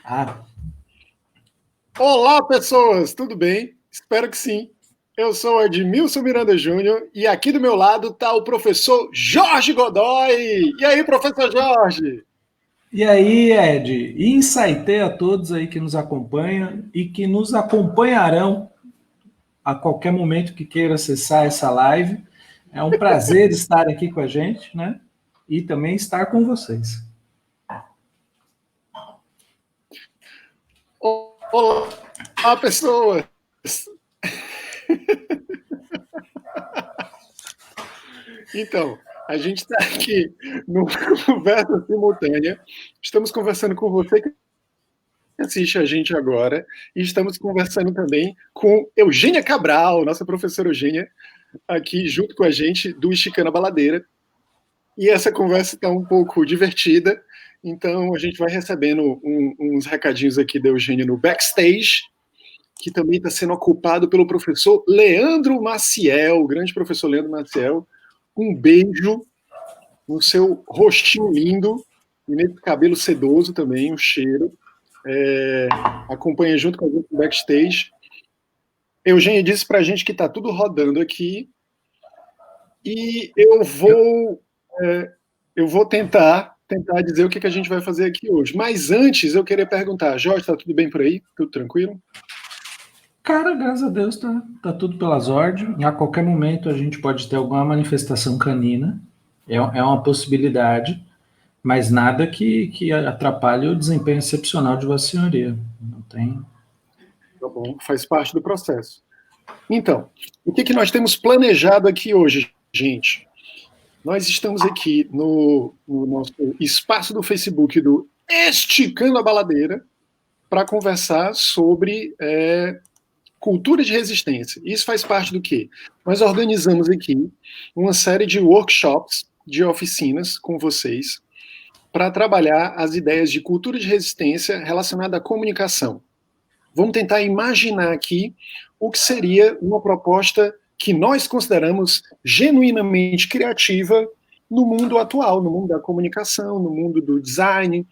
Ah, Olá, pessoas, tudo bem? Espero que sim. Eu sou o Edmilson Miranda Júnior e aqui do meu lado está o professor Jorge Godoy. E aí, professor Jorge? e aí, Ed? Insightei a todos aí que nos acompanham e que nos acompanharão a qualquer momento que queira acessar essa live. É um prazer estar aqui com a gente, né? E também estar com vocês. Olá, pessoas. Então, a gente está aqui no Conversa Simultânea. Estamos conversando com você que assiste a gente agora e estamos conversando também com Eugênia Cabral, nossa professora Eugênia, aqui junto com a gente do Esticando a Baladeira. E essa conversa está um pouco divertida, então a gente vai recebendo uns recadinhos aqui da Eugênia no backstage, que também está sendo ocupado pelo professor Leandro Maciel, o grande professor Leandro Maciel. Um beijo no seu rostinho lindo e nesse cabelo sedoso também, um cheiro. Acompanha junto com a gente no backstage. Eugênia disse para a gente que está tudo rodando aqui e eu vou tentar dizer o que a gente vai fazer aqui hoje. Mas antes, eu queria perguntar, Jorge, está tudo bem por aí? Tudo tranquilo? Cara, graças a Deus tá tudo pelas ordens. A qualquer momento a gente pode ter alguma manifestação canina. É uma possibilidade, mas nada que atrapalhe o desempenho excepcional de Vossa Senhoria. Não tem. Tá bom, faz parte do processo. Então, o que nós temos planejado aqui hoje, gente? Nós estamos aqui no nosso espaço do Facebook do Esticando a Baladeira para conversar sobre cultura de resistência. Isso faz parte do quê? Nós organizamos aqui uma série de workshops, de oficinas com vocês, para trabalhar as ideias de cultura de resistência relacionada à comunicação. Vamos tentar imaginar aqui o que seria uma proposta que nós consideramos genuinamente criativa no mundo atual, no mundo da comunicação, no mundo do design,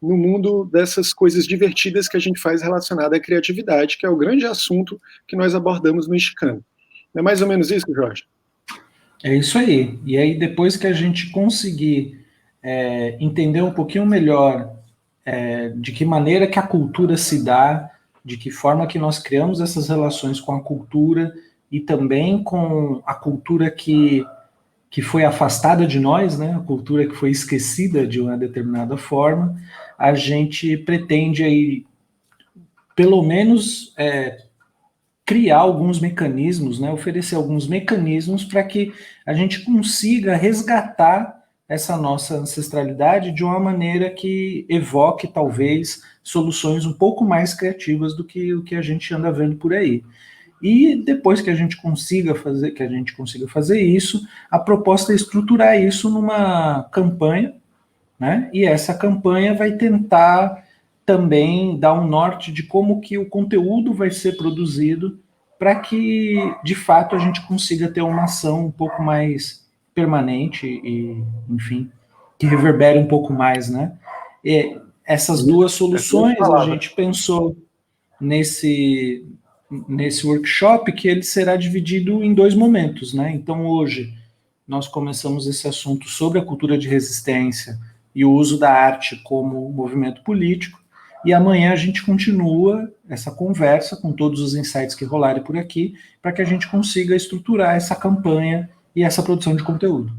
no mundo dessas coisas divertidas que a gente faz relacionada à criatividade, que é o grande assunto que nós abordamos no Esticando. Não é mais ou menos isso, Jorge? É isso aí. E aí, depois que a gente conseguir entender um pouquinho melhor de que maneira que a cultura se dá, de que forma que nós criamos essas relações com a cultura e também com a cultura que foi afastada de nós, né, a cultura que foi esquecida de uma determinada forma, a gente pretende aí, pelo menos, criar alguns mecanismos, né, oferecer alguns mecanismos para que a gente consiga resgatar essa nossa ancestralidade de uma maneira que evoque, talvez, soluções um pouco mais criativas do que o que a gente anda vendo por aí. E depois que a gente consiga fazer isso, a proposta é estruturar isso numa campanha, né? E essa campanha vai tentar também dar um norte de como que o conteúdo vai ser produzido para que, de fato, a gente consiga ter uma ação um pouco mais permanente e, enfim, que reverbere um pouco mais, né? E essas duas soluções a gente pensou nesse workshop que ele será dividido em dois momentos, né? Então hoje nós começamos esse assunto sobre a cultura de resistência e o uso da arte como movimento político, e amanhã a gente continua essa conversa com todos os insights que rolarem por aqui, para que a gente consiga estruturar essa campanha e essa produção de conteúdo.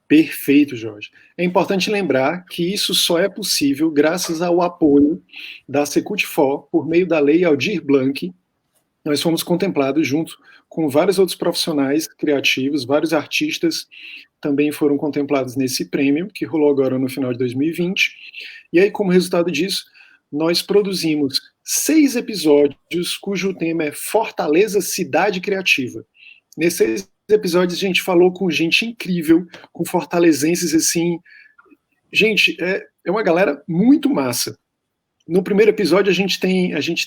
Perfeito, Jorge. É importante lembrar que isso só é possível graças ao apoio da Secult4 por meio da Lei Aldir Blanc. Nós fomos contemplados junto com vários outros profissionais criativos, vários artistas também foram contemplados nesse prêmio, que rolou agora no final de 2020. E aí, como resultado disso, nós produzimos 6 episódios cujo tema é Fortaleza Cidade Criativa. Nesses episódios a gente falou com gente incrível, com fortalezenses assim. Gente, é uma galera muito massa. No primeiro episódio a gente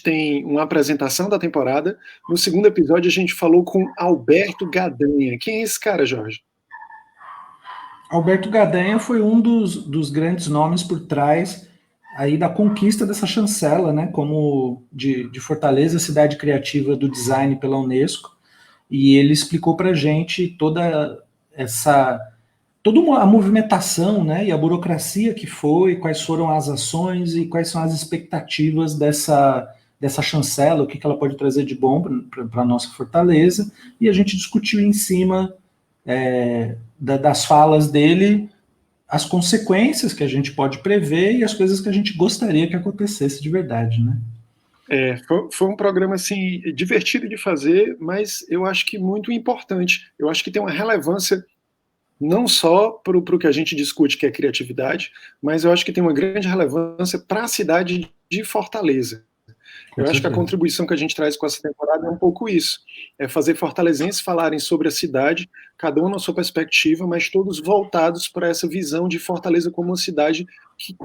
tem uma apresentação da temporada. No segundo episódio a gente falou com Alberto Gadanha. Quem é esse cara, Jorge? Alberto Gadanha foi um dos grandes nomes por trás aí da conquista dessa chancela, né, como de Fortaleza, cidade criativa do design pela Unesco, e ele explicou para a gente toda a movimentação, né, e a burocracia que foi, quais foram as ações e quais são as expectativas dessa chancela, o que ela pode trazer de bom para a nossa Fortaleza, e a gente discutiu em cima das falas dele as consequências que a gente pode prever e as coisas que a gente gostaria que acontecesse de verdade, né? Foi um programa assim divertido de fazer, mas eu acho que muito importante. Eu acho que tem uma relevância não só para o que a gente discute, que é criatividade, mas eu acho que tem uma grande relevância para a cidade de Fortaleza. Com Eu acho que a certeza. contribuição que a gente traz com essa temporada é um pouco isso. É fazer fortalezenses falarem sobre a cidade, cada um na sua perspectiva, mas todos voltados para essa visão de Fortaleza como uma cidade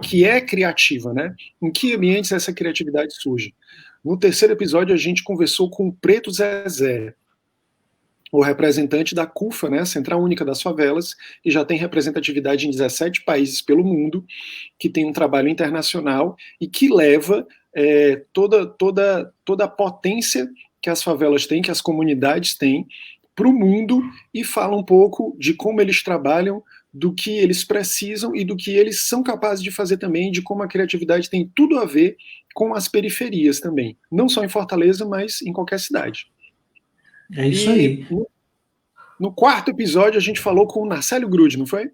que é criativa, né? Em que ambientes essa criatividade surge? No terceiro episódio, a gente conversou com o Preto Zezé, o representante da CUFA, né, Central Única das Favelas, que já tem representatividade em 17 países pelo mundo, que tem um trabalho internacional e que leva toda a potência que as favelas têm, que as comunidades têm, para o mundo e fala um pouco de como eles trabalham, do que eles precisam e do que eles são capazes de fazer também, de como a criatividade tem tudo a ver com as periferias também, não só em Fortaleza, mas em qualquer cidade. É isso E aí. no quarto episódio a gente falou com o Narcélio Grude, não foi?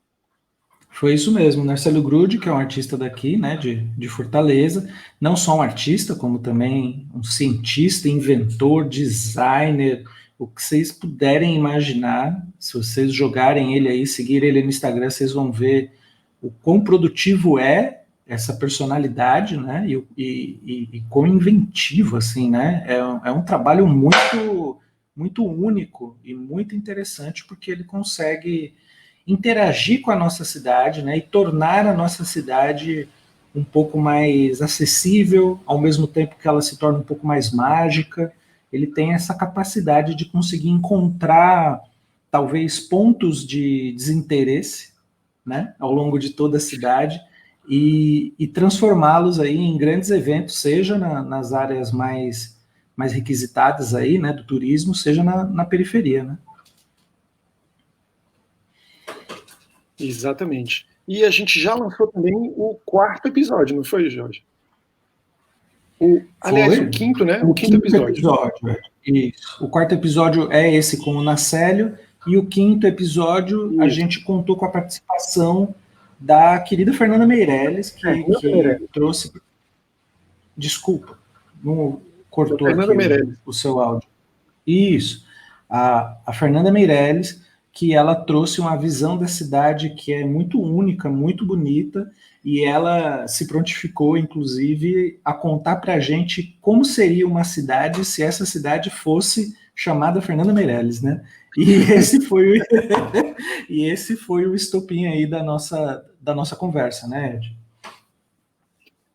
Foi isso mesmo. Narcélio Grude, que é um artista daqui, né, de Fortaleza, não só um artista, como também um cientista, inventor, designer, o que vocês puderem imaginar. Se vocês jogarem ele aí, seguir ele no Instagram, vocês vão ver o quão produtivo é essa personalidade, né, e quão inventivo, assim, né. É um trabalho muito único e muito interessante, porque ele consegue interagir com a nossa cidade, né, e tornar a nossa cidade um pouco mais acessível, ao mesmo tempo que ela se torna um pouco mais mágica. Ele tem essa capacidade de conseguir encontrar talvez pontos de desinteresse, né, ao longo de toda a cidade e transformá-los aí em grandes eventos, seja nas áreas mais requisitadas aí, né, do turismo, seja na periferia, né? Exatamente. E a gente já lançou também o quarto episódio, não foi, Jorge? Aliás, o Foi quinto, né? O o quinto quinto episódio. episódio. Isso. O quarto episódio é esse com o Nacélio, e o quinto episódio a Isso. gente contou com a participação da querida Fernanda Meirelles, Fernanda que Meirelles. trouxe. Desculpa, não Da cortou Fernanda aqui Meirelles. o seu áudio. Isso. A Fernanda Meirelles, que ela trouxe uma visão da cidade que é muito única, muito bonita, e ela se prontificou, inclusive, a contar para a gente como seria uma cidade se essa cidade fosse chamada Fernanda Meirelles, né? E esse foi o estopim aí da nossa conversa, né, Ed?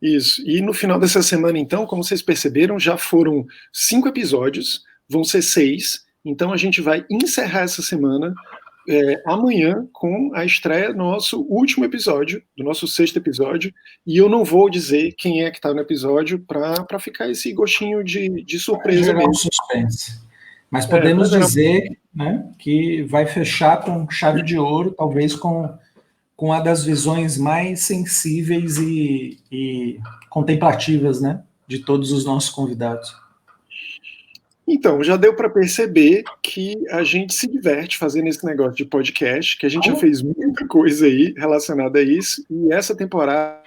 Isso. E no final dessa semana, então, como vocês perceberam, já foram 5 episódios, vão ser 6. Então a gente vai encerrar essa semana amanhã com a estreia do nosso último episódio, do nosso sexto episódio. E eu não vou dizer quem é que está no episódio para ficar esse gostinho de surpresa Gerar um mesmo. suspense. Mas podemos dizer, né, que vai fechar com chave de ouro, talvez com uma das visões mais sensíveis e contemplativas, né, de todos os nossos convidados. Então, já deu para perceber que a gente se diverte fazendo esse negócio de podcast, que a gente já fez muita coisa aí relacionada a isso, e essa temporada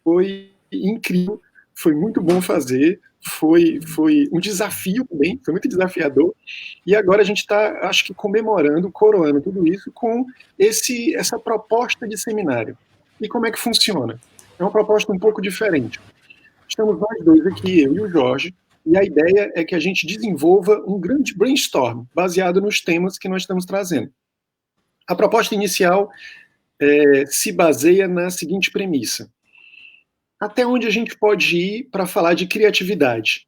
foi incrível, foi muito bom fazer, foi um desafio também, foi muito desafiador, e agora a gente está, acho que, comemorando, coroando tudo isso com essa proposta de seminário. E como é que funciona? É uma proposta um pouco diferente. Estamos nós dois aqui, eu e o Jorge, e a ideia é que a gente desenvolva um grande brainstorm baseado nos temas que nós estamos trazendo. A proposta inicial se baseia na seguinte premissa: até onde a gente pode ir para falar de criatividade?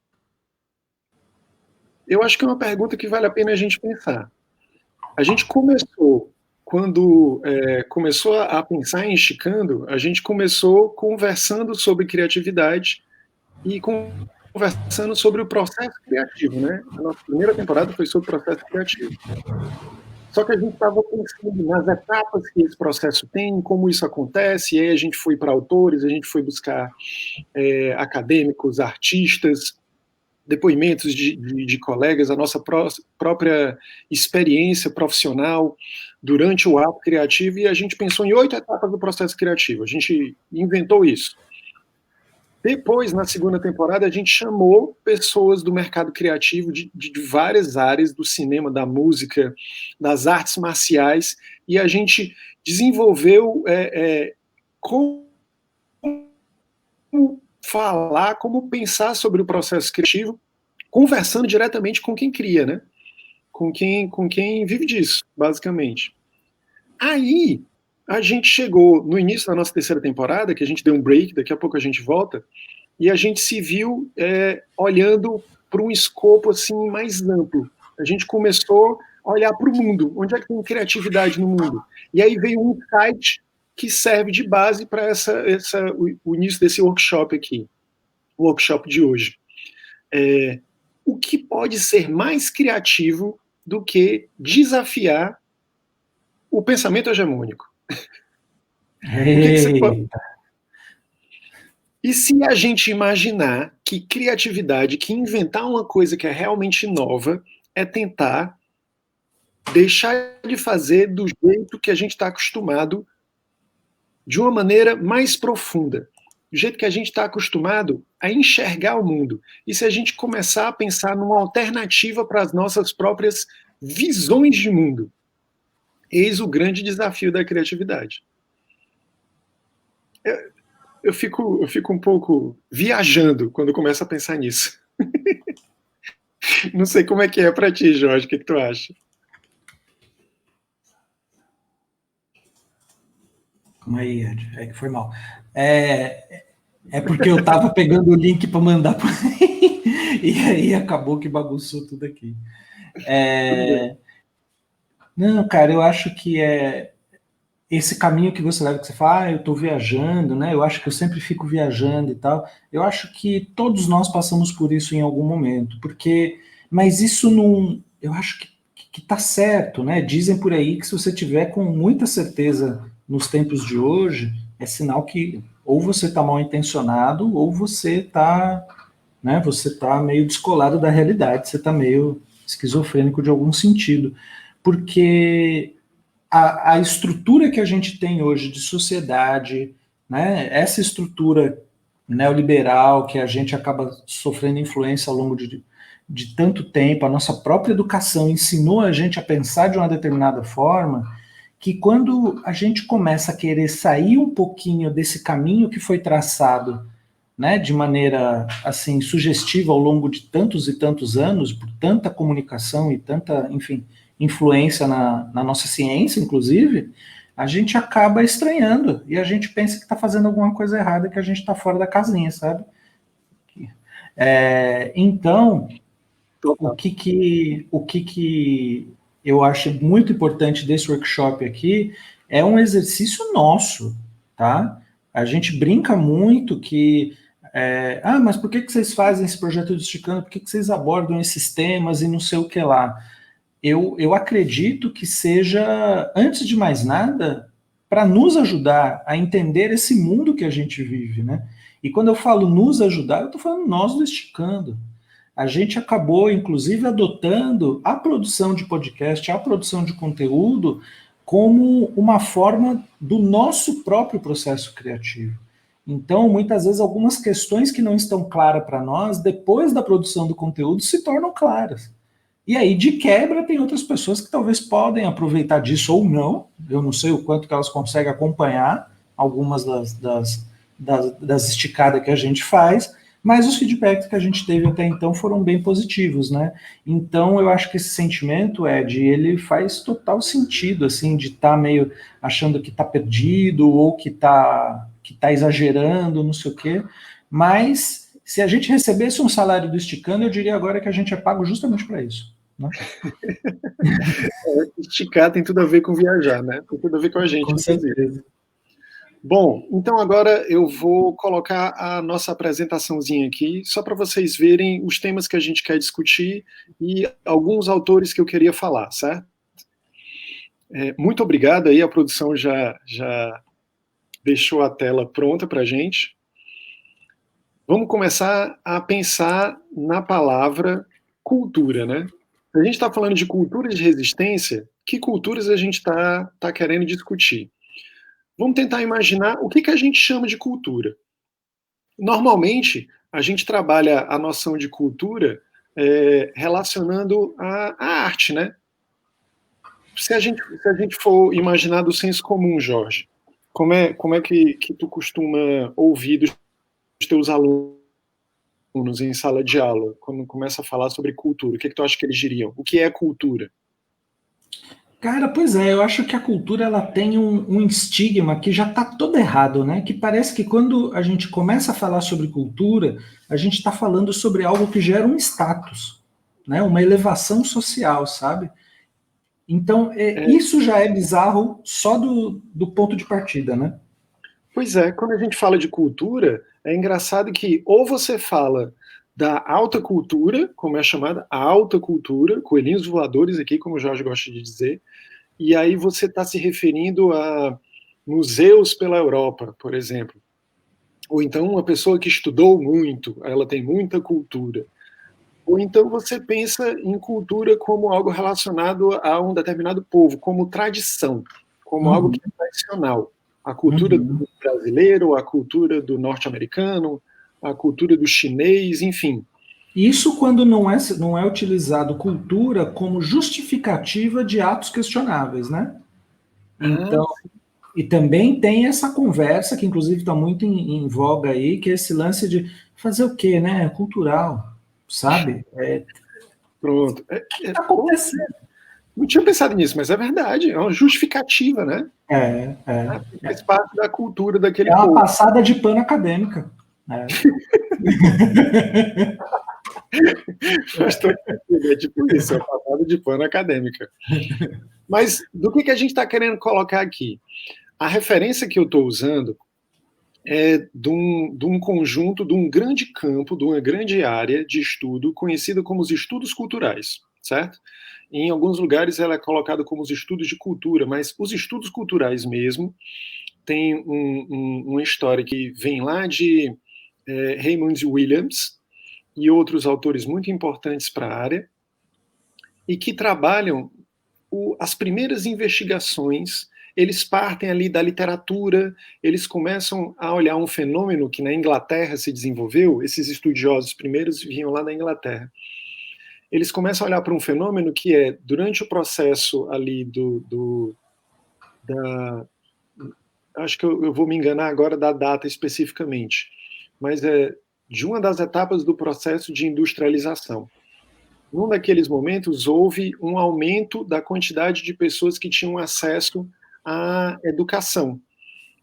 Eu acho que é uma pergunta que vale a pena a gente pensar. A gente começou quando começou a pensar em Esticando, a gente começou conversando sobre criatividade e conversando sobre o processo criativo, né? A nossa primeira temporada foi sobre o processo criativo. Só que a gente estava pensando nas etapas que esse processo tem, como isso acontece, e aí a gente foi para autores, a gente foi buscar acadêmicos, artistas, depoimentos de colegas, a nossa própria experiência profissional durante o ato criativo, e a gente pensou em 8 etapas do processo criativo. A gente inventou isso. Depois, na segunda temporada, a gente chamou pessoas do mercado criativo de várias áreas, do cinema, da música, das artes marciais, e a gente desenvolveu como falar, como pensar sobre o processo criativo, conversando diretamente com quem cria, né? Com quem vive disso, basicamente. Aí, a gente chegou no início da nossa terceira temporada, que a gente deu um break, daqui a pouco a gente volta, e a gente se viu olhando para um escopo assim mais amplo. A gente começou a olhar para o mundo, onde é que tem criatividade no mundo. E aí veio um insight que serve de base para o início desse workshop aqui, o workshop de hoje. O que pode ser mais criativo do que desafiar o pensamento hegemônico? E se a gente imaginar que criatividade, que inventar uma coisa que é realmente nova, é tentar deixar de fazer do jeito que a gente está acostumado, de uma maneira mais profunda, do jeito que a gente está acostumado a enxergar o mundo. E se a gente começar a pensar numa alternativa para as nossas próprias visões de mundo? Eis o grande desafio da criatividade. Eu fico um pouco viajando quando começo a pensar nisso. Não sei como é que é para ti, Jorge, o que tu acha? Calma aí, Ed, é que foi mal. É porque eu estava pegando o link para mandar para e aí acabou que bagunçou tudo aqui. Não, cara, eu acho que esse caminho que você leva, que você fala, eu estou viajando, né? Eu acho que eu sempre fico viajando e tal. Eu acho que todos nós passamos por isso em algum momento, mas isso não, eu acho que tá certo, né? Dizem por aí que se você tiver com muita certeza nos tempos de hoje, é sinal que ou você está mal intencionado ou você está, né? Você está meio descolado da realidade, você está meio esquizofrênico de algum sentido, porque a estrutura que a gente tem hoje de sociedade, né, essa estrutura neoliberal que a gente acaba sofrendo influência ao longo de tanto tempo, a nossa própria educação ensinou a gente a pensar de uma determinada forma, que quando a gente começa a querer sair um pouquinho desse caminho que foi traçado, né, de maneira assim sugestiva ao longo de tantos e tantos anos, por tanta comunicação e tanta, enfim, influência na nossa ciência, inclusive, a gente acaba estranhando e a gente pensa que está fazendo alguma coisa errada, que a gente está fora da casinha, sabe? Então, o que eu acho muito importante desse workshop aqui é um exercício nosso, tá? A gente brinca muito que mas por que vocês fazem esse projeto do Esticando? Por que vocês abordam esses temas e não sei o que lá? Eu acredito que seja, antes de mais nada, para nos ajudar a entender esse mundo que a gente vive, né? E quando eu falo nos ajudar, eu estou falando nós do Esticando. A gente acabou, inclusive, adotando a produção de podcast, a produção de conteúdo, como uma forma do nosso próprio processo criativo. Então, muitas vezes, algumas questões que não estão claras para nós, depois da produção do conteúdo, se tornam claras. E aí, de quebra, tem outras pessoas que talvez podem aproveitar disso ou não. Eu não sei o quanto que elas conseguem acompanhar algumas das esticadas que a gente faz, mas os feedbacks que a gente teve até então foram bem positivos, né? Então, eu acho que esse sentimento, Ed, ele faz total sentido, assim, de estar meio achando que está perdido ou que tá exagerando, não sei o quê, mas se a gente recebesse um salário do Esticando, eu diria agora que a gente é pago justamente para isso. né? Esticar tem tudo a ver com viajar, né? Tem tudo a ver com a gente, Com inclusive. certeza. Bom, então agora eu vou colocar a nossa apresentaçãozinha aqui, só para vocês verem os temas que a gente quer discutir e alguns autores que eu queria falar, certo? Muito obrigado aí, a produção já deixou a tela pronta para a gente. Vamos começar a pensar na palavra cultura, né? A gente está falando de cultura de resistência, que culturas a gente está querendo discutir? Vamos tentar imaginar o que a gente chama de cultura. Normalmente, a gente trabalha a noção de cultura relacionando a arte, né? Se a gente for imaginar do senso comum, Jorge, como é que tu costuma ouvir dos teus alunos em sala de aula, quando começa a falar sobre cultura? O que tu acha que eles diriam? O que é cultura? Cara, pois é, eu acho que a cultura ela tem um estigma que já está todo errado, né? Que parece que quando a gente começa a falar sobre cultura, a gente está falando sobre algo que gera um status, né? Uma elevação social, sabe? Então, isso já é bizarro só do ponto de partida, né? Pois é, quando a gente fala de cultura, é engraçado que ou você fala da alta cultura, como é chamada, a alta cultura, coelhinhos voadores aqui, como o Jorge gosta de dizer, e aí você está se referindo a museus pela Europa, por exemplo. Ou então uma pessoa que estudou muito, ela tem muita cultura. Ou então você pensa em cultura como algo relacionado a um determinado povo, como tradição, como algo que é tradicional. A cultura do brasileiro, a cultura do norte-americano, a cultura do chinês, enfim. Isso quando não é utilizado cultura como justificativa de atos questionáveis, né? Então, e também tem essa conversa, que inclusive está muito em voga aí, que é esse lance de fazer o quê, né? Cultural, sabe? Pronto. O que está acontecendo? Não tinha pensado nisso, mas é verdade, é uma justificativa, né? Faz parte da cultura daquele povo. É uma passada de pano acadêmica. É tipo isso, é uma passada de pano acadêmica. Mas do que a gente está querendo colocar aqui? A referência que eu estou usando é de um conjunto, de um grande campo, de uma grande área de estudo conhecida como os estudos culturais, certo? Em alguns lugares ela é colocada como os estudos de cultura, mas os estudos culturais mesmo tem uma história que vem lá de Raymond Williams e outros autores muito importantes para a área e que trabalham as primeiras investigações. Eles partem ali da literatura, eles começam a olhar um fenômeno que na Inglaterra se desenvolveu, esses estudiosos primeiros vinham lá da Inglaterra. Eles começam a olhar para um fenômeno que é, durante o processo ali acho que eu vou me enganar agora da data especificamente, mas é de uma das etapas do processo de industrialização. Num daqueles momentos, houve um aumento da quantidade de pessoas que tinham acesso à educação.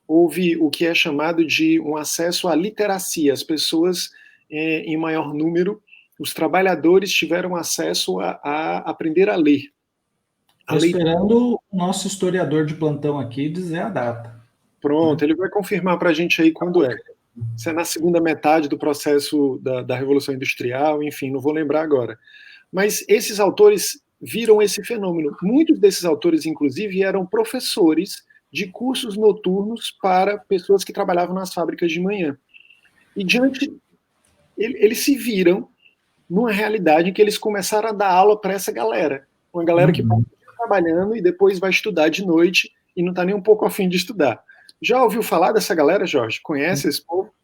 Houve o que é chamado de um acesso à literacia. As pessoas, em maior número, os trabalhadores tiveram acesso a aprender a ler. Estou esperando o nosso historiador de plantão aqui dizer a data. Pronto, ele vai confirmar para a gente aí quando é. Se é na segunda metade do processo da Revolução Industrial, enfim, não vou lembrar agora. Mas esses autores viram esse fenômeno. Muitos desses autores, inclusive, eram professores de cursos noturnos para pessoas que trabalhavam nas fábricas de manhã. E eles se viram numa realidade em que eles começaram a dar aula para essa galera. Uma galera que está trabalhando e depois vai estudar de noite e não está nem um pouco afim de estudar. Já ouviu falar dessa galera, Jorge? Conhece esse povo?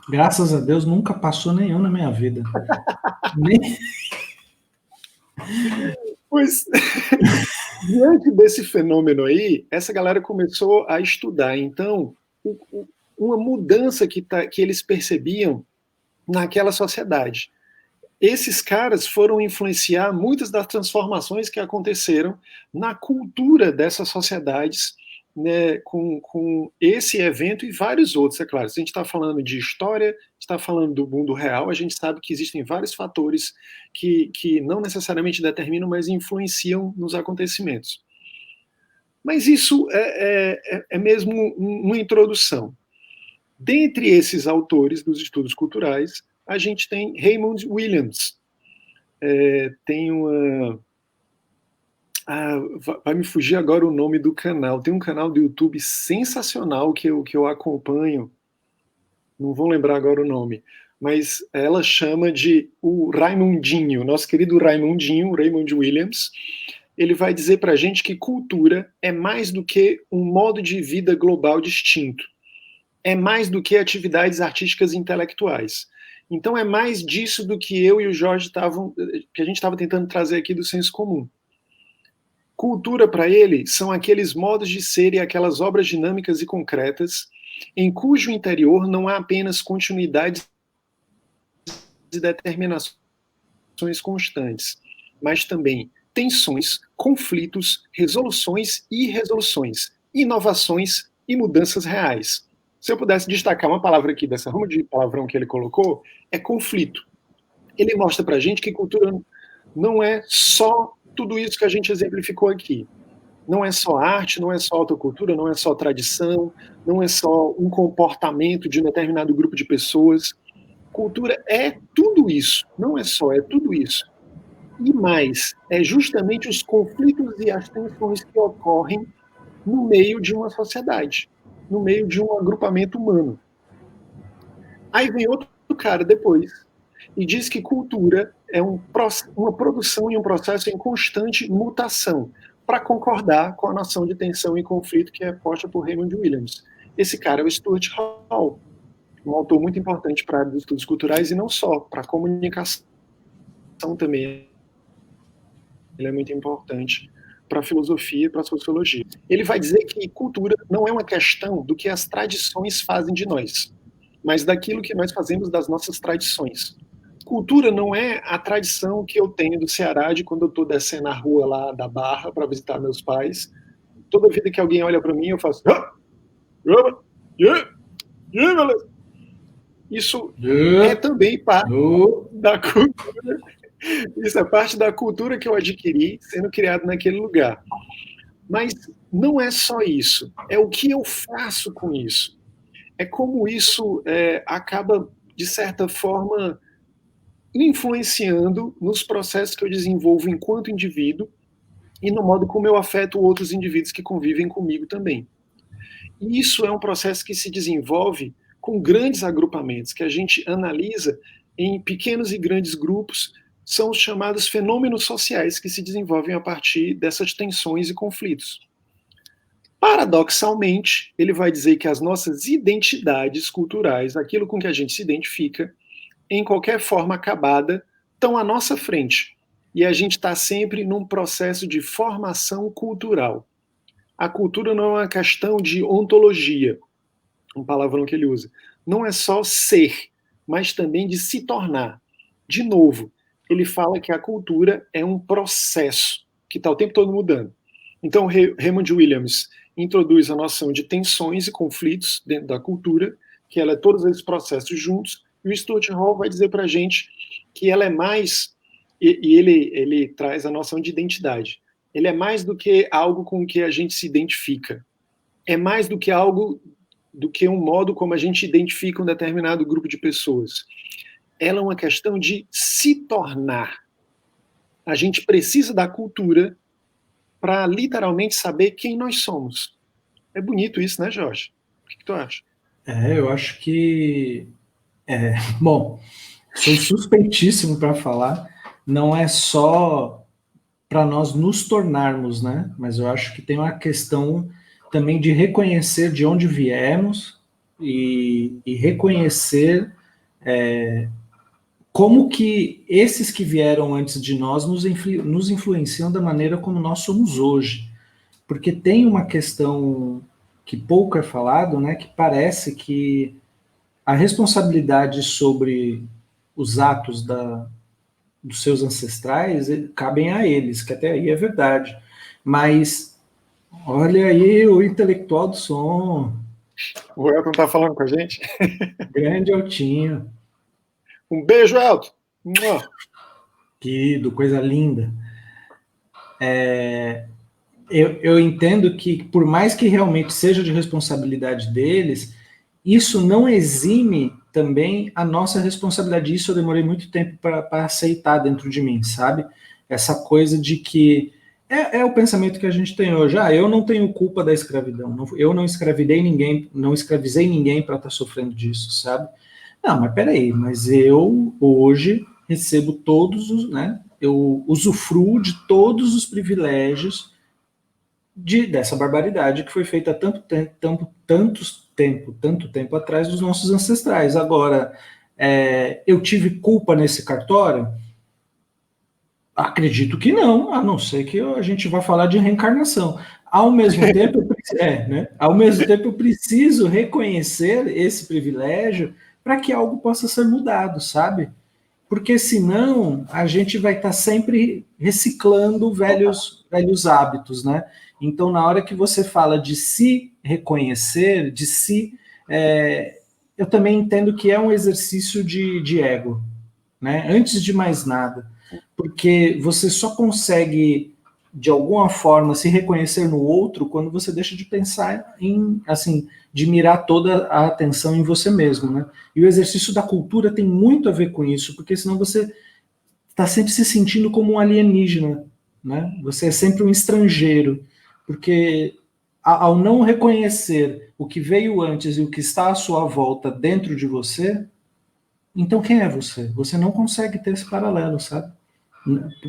Graças a Deus, nunca passou nenhum na minha vida. Pois, diante desse fenômeno aí, essa galera começou a estudar. Então, uma mudança que eles percebiam naquela sociedade. Esses caras foram influenciar muitas das transformações que aconteceram na cultura dessas sociedades né, com esse evento e vários outros, é claro. Se a gente está falando de história, está falando do mundo real, a gente sabe que existem vários fatores que não necessariamente determinam, mas influenciam nos acontecimentos. Mas isso é mesmo uma introdução. Dentre esses autores dos estudos culturais, a gente tem Raymond Williams. Tem uma... vai me fugir agora o nome do canal. Tem um canal do YouTube sensacional que eu acompanho. Não vou lembrar agora o nome. Mas ela chama de o Raimundinho, nosso querido Raimundinho, Raymond Williams. Ele vai dizer para a gente que cultura é mais do que um modo de vida global distinto. É mais do que atividades artísticas e intelectuais. Então é mais disso do que eu e o Jorge que a gente estava tentando trazer aqui do senso comum. Cultura para ele são aqueles modos de ser e aquelas obras dinâmicas e concretas em cujo interior não há apenas continuidades e determinações constantes, mas também tensões, conflitos, resoluções e irresoluções, inovações e mudanças reais. Se eu pudesse destacar uma palavra aqui dessa rama de palavrão que ele colocou, é conflito. Ele mostra para a gente que cultura não é só tudo isso que a gente exemplificou aqui. Não é só arte, não é só autocultura, não é só tradição, não é só um comportamento de um determinado grupo de pessoas. Cultura é tudo isso, não é só, é tudo isso. E mais, é justamente os conflitos e as tensões que ocorrem no meio de uma sociedade, no meio de um agrupamento humano. Aí vem outro cara depois e diz que cultura é uma produção e um processo em constante mutação, para concordar com a noção de tensão e conflito que é posta por Raymond Williams. Esse cara é o Stuart Hall, um autor muito importante para a área dos estudos culturais e não só, para a comunicação também. Ele é muito importante para a filosofia e para a sociologia. Ele vai dizer que cultura não é uma questão do que as tradições fazem de nós, mas daquilo que nós fazemos das nossas tradições. Cultura não é a tradição que eu tenho do Ceará de quando eu estou descendo a rua lá da Barra para visitar meus pais. Toda vida que alguém olha para mim, eu faço... Isso é também parte da cultura. Isso é parte da cultura que eu adquiri sendo criado naquele lugar. Mas não é só isso. É o que eu faço com isso. É como isso acaba, de certa forma, influenciando nos processos que eu desenvolvo enquanto indivíduo e no modo como eu afeto outros indivíduos que convivem comigo também. E isso é um processo que se desenvolve com grandes agrupamentos, que a gente analisa em pequenos e grandes grupos, são os chamados fenômenos sociais que se desenvolvem a partir dessas tensões e conflitos. Paradoxalmente, ele vai dizer que as nossas identidades culturais, aquilo com que a gente se identifica, em qualquer forma acabada, estão à nossa frente. E a gente está sempre num processo de formação cultural. A cultura não é uma questão de ontologia, um palavrão que ele usa. Não é só ser, mas também de se tornar. De novo, ele fala que a cultura é um processo que está o tempo todo mudando. Então, Raymond Williams introduz a noção de tensões e conflitos dentro da cultura, que ela é todos esses processos juntos, e o Stuart Hall vai dizer para a gente que ela é mais, e ele traz a noção de identidade. Ele é mais do que algo com que a gente se identifica. É mais do que algo, do que um modo como a gente identifica um determinado grupo de pessoas. Ela é uma questão de se tornar. A gente precisa da cultura para literalmente saber quem nós somos. É bonito isso, né, Jorge? O que tu acha? Eu acho que... bom, sou suspeitíssimo para falar. Não é só para nós nos tornarmos, né? Mas eu acho que tem uma questão também de reconhecer de onde viemos e reconhecer como que esses que vieram antes de nós nos influenciam da maneira como nós somos hoje. Porque tem uma questão que pouco é falado, né? Que parece que a responsabilidade sobre os atos dos seus ancestrais cabem a eles, que até aí é verdade. Mas Olha aí o intelectual do som. O Elton está falando com a gente. Grande Altinho. Um beijo, Elton. Querido, coisa linda. Eu entendo que, por mais que realmente seja de responsabilidade deles, isso não exime também a nossa responsabilidade. Isso eu demorei muito tempo para aceitar dentro de mim, sabe? Essa coisa de que é o pensamento que a gente tem hoje. Ah, eu não tenho culpa da escravidão. Eu não escravidei ninguém, não escravizei ninguém para estar sofrendo disso, sabe? Não, mas peraí, mas eu hoje recebo todos os, né? Eu usufruo de todos os privilégios dessa barbaridade que foi feita há tanto tempo atrás dos nossos ancestrais. Agora, eu tive culpa nesse cartório? Acredito que não, a não ser que a gente vá falar de reencarnação. Ao mesmo tempo, né? Ao mesmo tempo, eu preciso reconhecer esse privilégio para que algo possa ser mudado, sabe? Porque senão a gente vai estar sempre reciclando velhos hábitos, né? Então, na hora que você fala de se reconhecer, de se. Eu também entendo que é um exercício de ego, né? Antes de mais nada. Porque você só consegue, de alguma forma, se reconhecer no outro quando você deixa de pensar em, assim, de mirar toda a atenção em você mesmo, né? E o exercício da cultura tem muito a ver com isso, porque senão você está sempre se sentindo como um alienígena, né? Você é sempre um estrangeiro, porque ao não reconhecer o que veio antes e o que está à sua volta dentro de você, então quem é você? Você não consegue ter esse paralelo, sabe?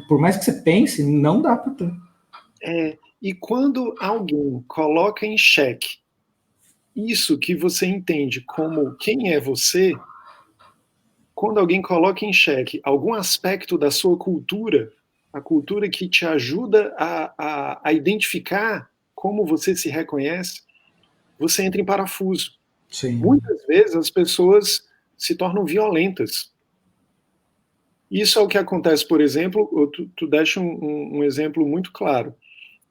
Por mais que você pense, não dá para ter. E quando alguém coloca em xeque isso que você entende como quem é você, quando alguém coloca em xeque algum aspecto da sua cultura, a cultura que te ajuda a identificar como você se reconhece, você entra em parafuso. Sim. Muitas vezes as pessoas se tornam violentas. Isso é o que acontece, por exemplo, tu deixa um exemplo muito claro.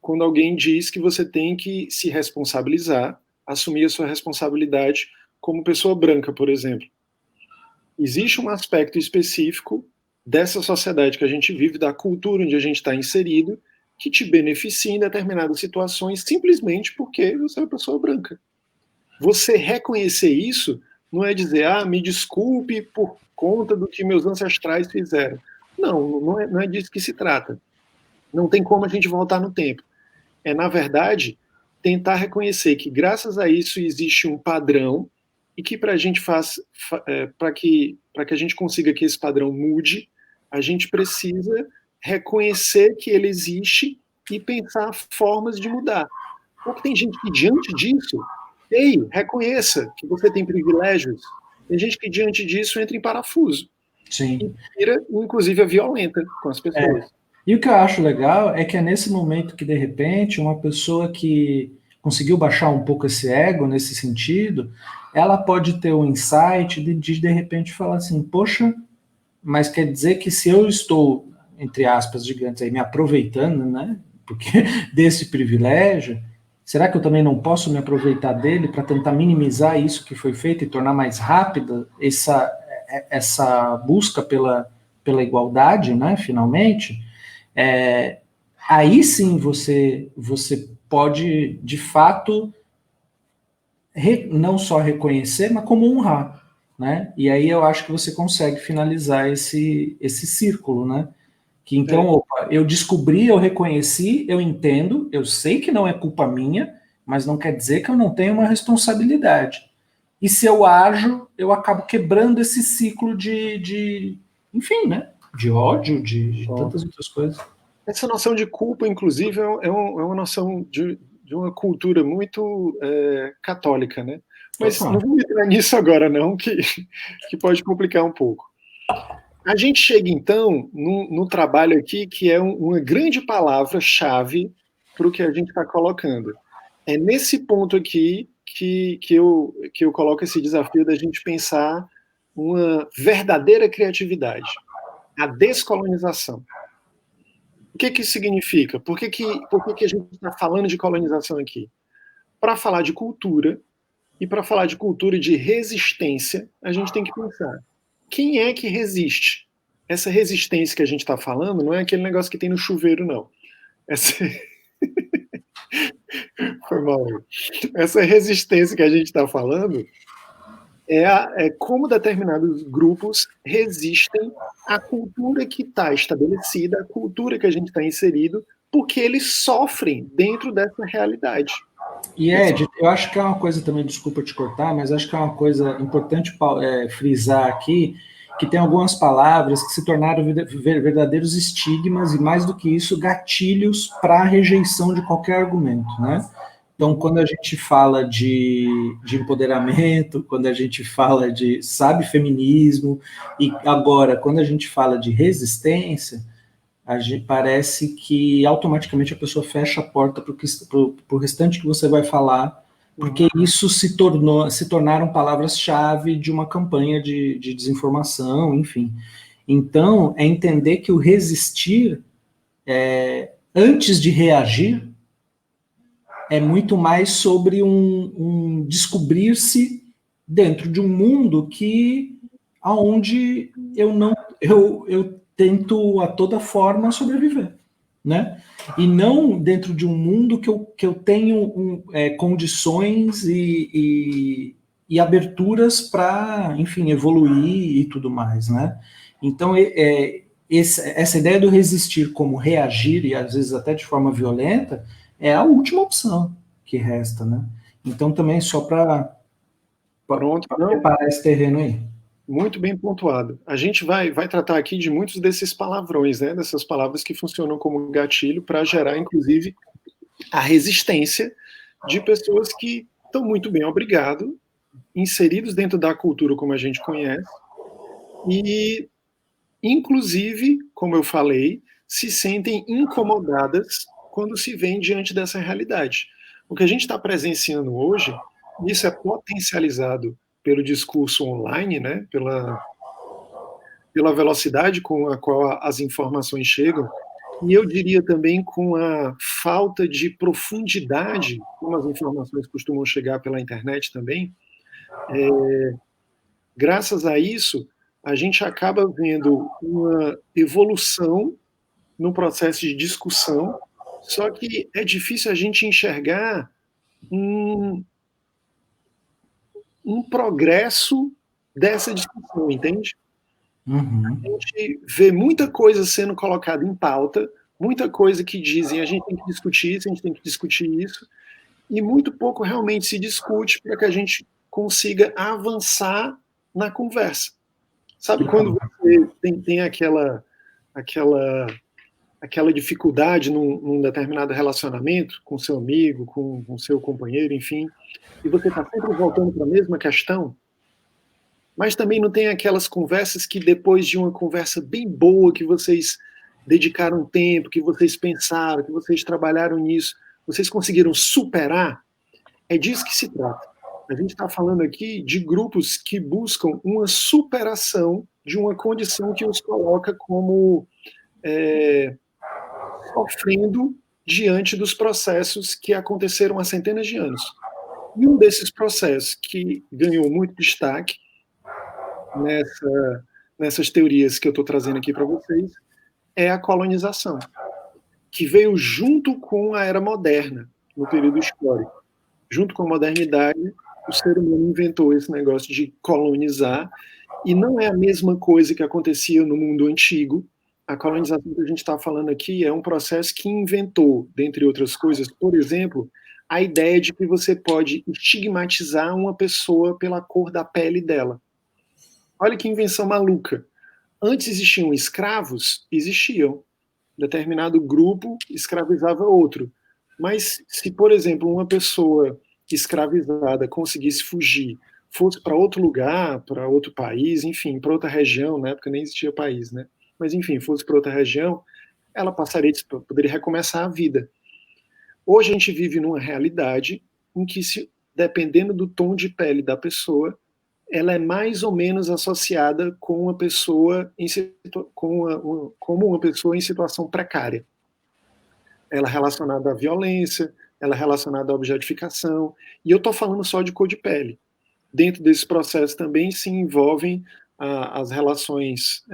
Quando alguém diz que você tem que se responsabilizar, assumir a sua responsabilidade como pessoa branca, por exemplo. Existe um aspecto específico dessa sociedade que a gente vive, da cultura onde a gente está inserido, que te beneficia em determinadas situações simplesmente porque você é uma pessoa branca. Você reconhecer isso não é dizer, me desculpe por conta do que meus ancestrais fizeram. Não é disso que se trata. Não tem como a gente voltar no tempo. É, na verdade, tentar reconhecer que graças a isso existe um padrão e que para a gente para que a gente consiga que esse padrão mude, a gente precisa reconhecer que ele existe e pensar formas de mudar. Porque tem gente que diante disso, ei, reconheça que você tem privilégios. Tem gente que diante disso entra em parafuso e Sim. vira, inclusive, a violenta com as pessoas. E o que eu acho legal é que é nesse momento que, de repente, uma pessoa que conseguiu baixar um pouco esse ego nesse sentido, ela pode ter um insight de repente, falar assim, poxa, mas quer dizer que se eu estou, entre aspas, gigantes, aí, me aproveitando, né, porque desse privilégio, será que eu também não posso me aproveitar dele para tentar minimizar isso que foi feito e tornar mais rápida essa busca pela igualdade, né, finalmente? É, aí sim você pode, de fato, não só reconhecer, mas como honrar, né? E aí eu acho que você consegue finalizar esse círculo, né? Que então, opa, eu descobri, eu reconheci, eu entendo, eu sei que não é culpa minha, mas não quer dizer que eu não tenho uma responsabilidade. E se eu ajo, eu acabo quebrando esse ciclo enfim, né? De ódio, de tantas outras coisas. Essa noção de culpa, inclusive, é uma noção de uma cultura muito católica, né? Mas não vou entrar nisso agora, não, que pode complicar um pouco. A gente chega, então, no trabalho aqui, que é uma grande palavra-chave para o que a gente está colocando. É nesse ponto aqui que eu coloco esse desafio da gente pensar uma verdadeira criatividade, a descolonização. que isso significa? Por que a gente está falando de colonização aqui? Para falar de cultura, e para falar de cultura e de resistência, a gente tem que pensar, quem é que resiste? Essa resistência que a gente está falando não é aquele negócio que tem no chuveiro, não. Essa... Foi mal. Essa resistência que a gente está falando é como determinados grupos resistem à cultura que está estabelecida, à cultura que a gente está inserido, porque eles sofrem dentro dessa realidade. E Ed, eu acho que é uma coisa também, desculpa te cortar, mas acho que é uma coisa importante frisar aqui, que tem algumas palavras que se tornaram verdadeiros estigmas e, mais do que isso, gatilhos para a rejeição de qualquer argumento, né? Então, quando a gente fala de empoderamento, quando a gente fala de, sabe, feminismo, e agora, quando a gente fala de resistência, parece que automaticamente a pessoa fecha a porta para o restante que você vai falar, porque isso se tornaram palavras-chave de uma campanha de desinformação, enfim. Então, é entender que o resistir, antes de reagir, é muito mais sobre um descobrir-se dentro de um mundo aonde eu tento a toda forma sobreviver, né? E não dentro de um mundo que eu tenho condições e aberturas para, enfim, evoluir e tudo mais, né? Então, essa ideia do resistir como reagir, e às vezes até de forma violenta, é a última opção que resta, né? Então, também só para preparar esse terreno aí. Muito bem pontuado. A gente vai tratar aqui de muitos desses palavrões, né? Dessas palavras que funcionam como gatilho para gerar, inclusive, a resistência de pessoas que estão muito bem, obrigado, inseridos dentro da cultura como a gente conhece e, inclusive, como eu falei, se sentem incomodadas quando se vêm diante dessa realidade. O que a gente está presenciando hoje, isso é potencializado pelo discurso online, né, pela velocidade com a qual as informações chegam, e eu diria também com a falta de profundidade, como as informações costumam chegar pela internet também, graças a isso, a gente acaba vendo uma evolução no processo de discussão, só que é difícil a gente enxergar um progresso dessa discussão, entende? Uhum. A gente vê muita coisa sendo colocada em pauta, muita coisa que dizem a gente tem que discutir isso, a gente tem que discutir isso, e muito pouco realmente se discute para que a gente consiga avançar na conversa. Sabe quando você tem aquela dificuldade num determinado relacionamento com seu amigo, com seu companheiro, enfim, e você está sempre voltando para a mesma questão, mas também não tem aquelas conversas que depois de uma conversa bem boa, que vocês dedicaram tempo, que vocês pensaram, que vocês trabalharam nisso, vocês conseguiram superar? É disso que se trata. A gente está falando aqui de grupos que buscam uma superação de uma condição que os coloca como sofrendo diante dos processos que aconteceram há centenas de anos. E um desses processos que ganhou muito destaque nessas teorias que eu estou trazendo aqui para vocês é a colonização, que veio junto com a era moderna, no período histórico. Junto com a modernidade, o ser humano inventou esse negócio de colonizar, e não é a mesma coisa que acontecia no mundo antigo. A colonização que a gente está falando aqui é um processo que inventou, dentre outras coisas, por exemplo, a ideia de que você pode estigmatizar uma pessoa pela cor da pele dela. Olha que invenção maluca. Antes existiam escravos? Existiam. Determinado grupo escravizava outro. Mas se, por exemplo, uma pessoa escravizada conseguisse fugir, fosse para outro lugar, para outro país, enfim, para outra região, na época nem existia país, né? Mas enfim, fosse para outra região, ela poderia recomeçar a vida. Hoje a gente vive numa realidade em que, dependendo do tom de pele da pessoa, ela é mais ou menos associada com uma pessoa como uma pessoa em situação precária. ela é relacionada à violência, ela é relacionada à objetificação, e eu estou falando só de cor de pele. Dentro desse processo também se envolvem as relações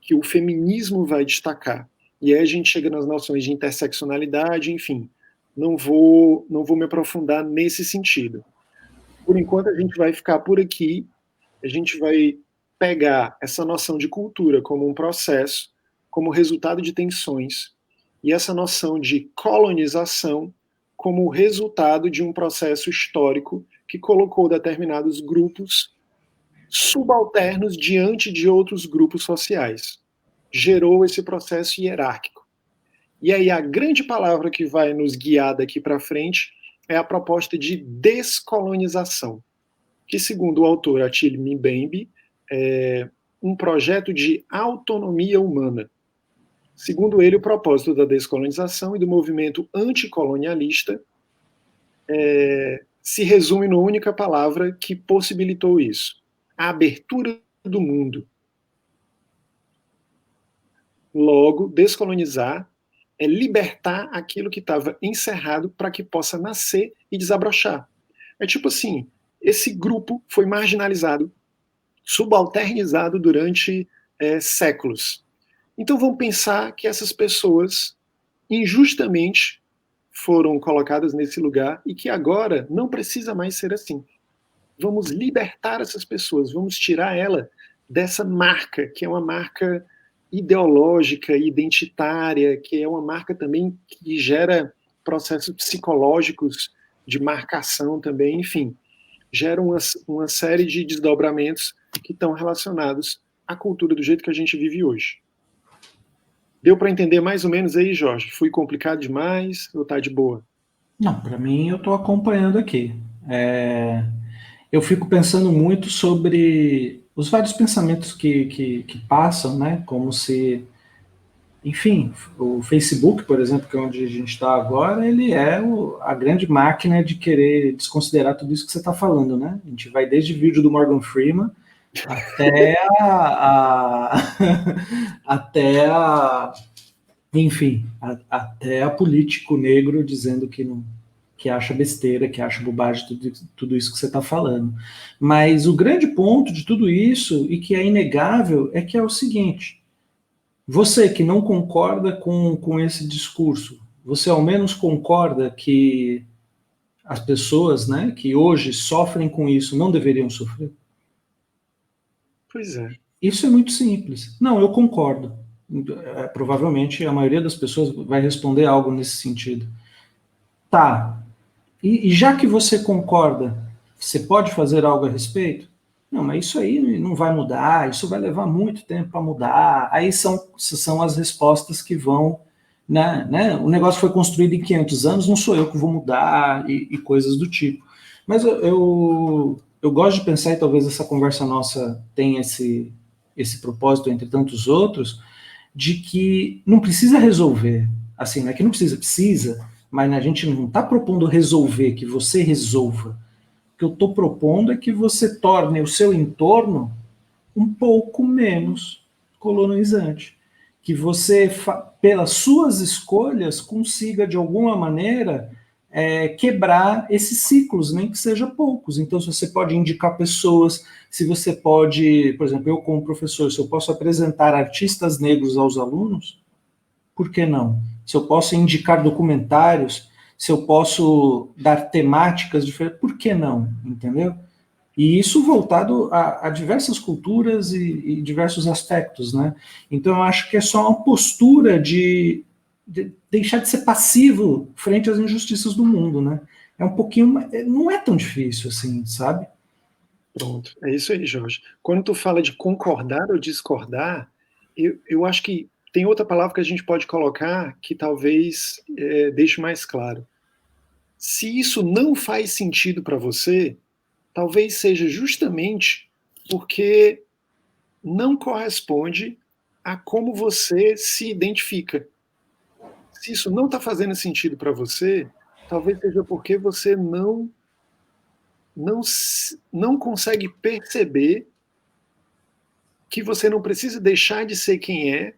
que o feminismo vai destacar. E aí a gente chega nas noções de interseccionalidade, enfim. Não vou me aprofundar nesse sentido. Por enquanto a gente vai ficar por aqui, a gente vai pegar essa noção de cultura como um processo, como resultado de tensões, e essa noção de colonização como resultado de um processo histórico que colocou determinados grupos subalternos diante de outros grupos sociais. Gerou esse processo hierárquico. E aí a grande palavra que vai nos guiar daqui para frente é a proposta de descolonização, que, segundo o autor Attila Mbembe, é um projeto de autonomia humana. Segundo ele, o propósito da descolonização e do movimento anticolonialista se resume numa única palavra que possibilitou isso: a abertura do mundo. Logo, descolonizar é libertar aquilo que estava encerrado para que possa nascer e desabrochar. É tipo assim, esse grupo foi marginalizado, subalternizado durante séculos. Então vamos pensar que essas pessoas injustamente foram colocadas nesse lugar e que agora não precisa mais ser assim. Vamos libertar essas pessoas, vamos tirar ela dessa marca, que é uma marca ideológica, identitária, que é uma marca também que gera processos psicológicos de marcação também, enfim, gera uma série de desdobramentos que estão relacionados à cultura do jeito que a gente vive hoje. Deu para entender mais ou menos aí, Jorge? Fui complicado demais ou tá de boa? Não, para mim eu estou acompanhando aqui. Eu fico pensando muito sobre os vários pensamentos que passam, né? Como se, enfim, o Facebook, por exemplo, que é onde a gente está agora, ele é a grande máquina de querer desconsiderar tudo isso que você está falando, né? A gente vai desde vídeo do Morgan Freeman até até enfim, até a político negro dizendo que não, que acha besteira, que acha bobagem tudo isso que você está falando. Mas o grande ponto de tudo isso, e que é inegável, é que é o seguinte: você que não concorda com esse discurso, você ao menos concorda que as pessoas, né, que hoje sofrem com isso não deveriam sofrer? Pois é. Isso é muito simples. Não, eu concordo. Provavelmente a maioria das pessoas vai responder algo nesse sentido. Tá. E já que você concorda, você pode fazer algo a respeito? Não, mas isso aí não vai mudar, isso vai levar muito tempo para mudar. Aí são as respostas que vão. Né? O negócio foi construído em 500 anos, não sou eu que vou mudar e coisas do tipo. Mas eu gosto de pensar, e talvez essa conversa nossa tenha esse propósito, entre tantos outros, de que não precisa resolver. Assim, não é que não precisa, mas a gente não está propondo resolver, que você resolva. O que eu estou propondo é que você torne o seu entorno um pouco menos colonizante. Que você, pelas suas escolhas, consiga, de alguma maneira, quebrar esses ciclos, nem que seja poucos. Então, se você pode indicar pessoas, se você pode, por exemplo, eu como professor, se eu posso apresentar artistas negros aos alunos, por que não? Se eu posso indicar documentários, se eu posso dar temáticas diferentes, por que não? Entendeu? E isso voltado a diversas culturas e diversos aspectos, né? Então eu acho que é só uma postura de deixar de ser passivo frente às injustiças do mundo, né? É um pouquinho, não é tão difícil assim, sabe? Pronto, é isso aí, Jorge. Quando tu fala de concordar ou discordar, eu acho que tem outra palavra que a gente pode colocar que talvez deixe mais claro. Se isso não faz sentido para você, talvez seja justamente porque não corresponde a como você se identifica. Se isso não está fazendo sentido para você, talvez seja porque você não, não consegue perceber que você não precisa deixar de ser quem é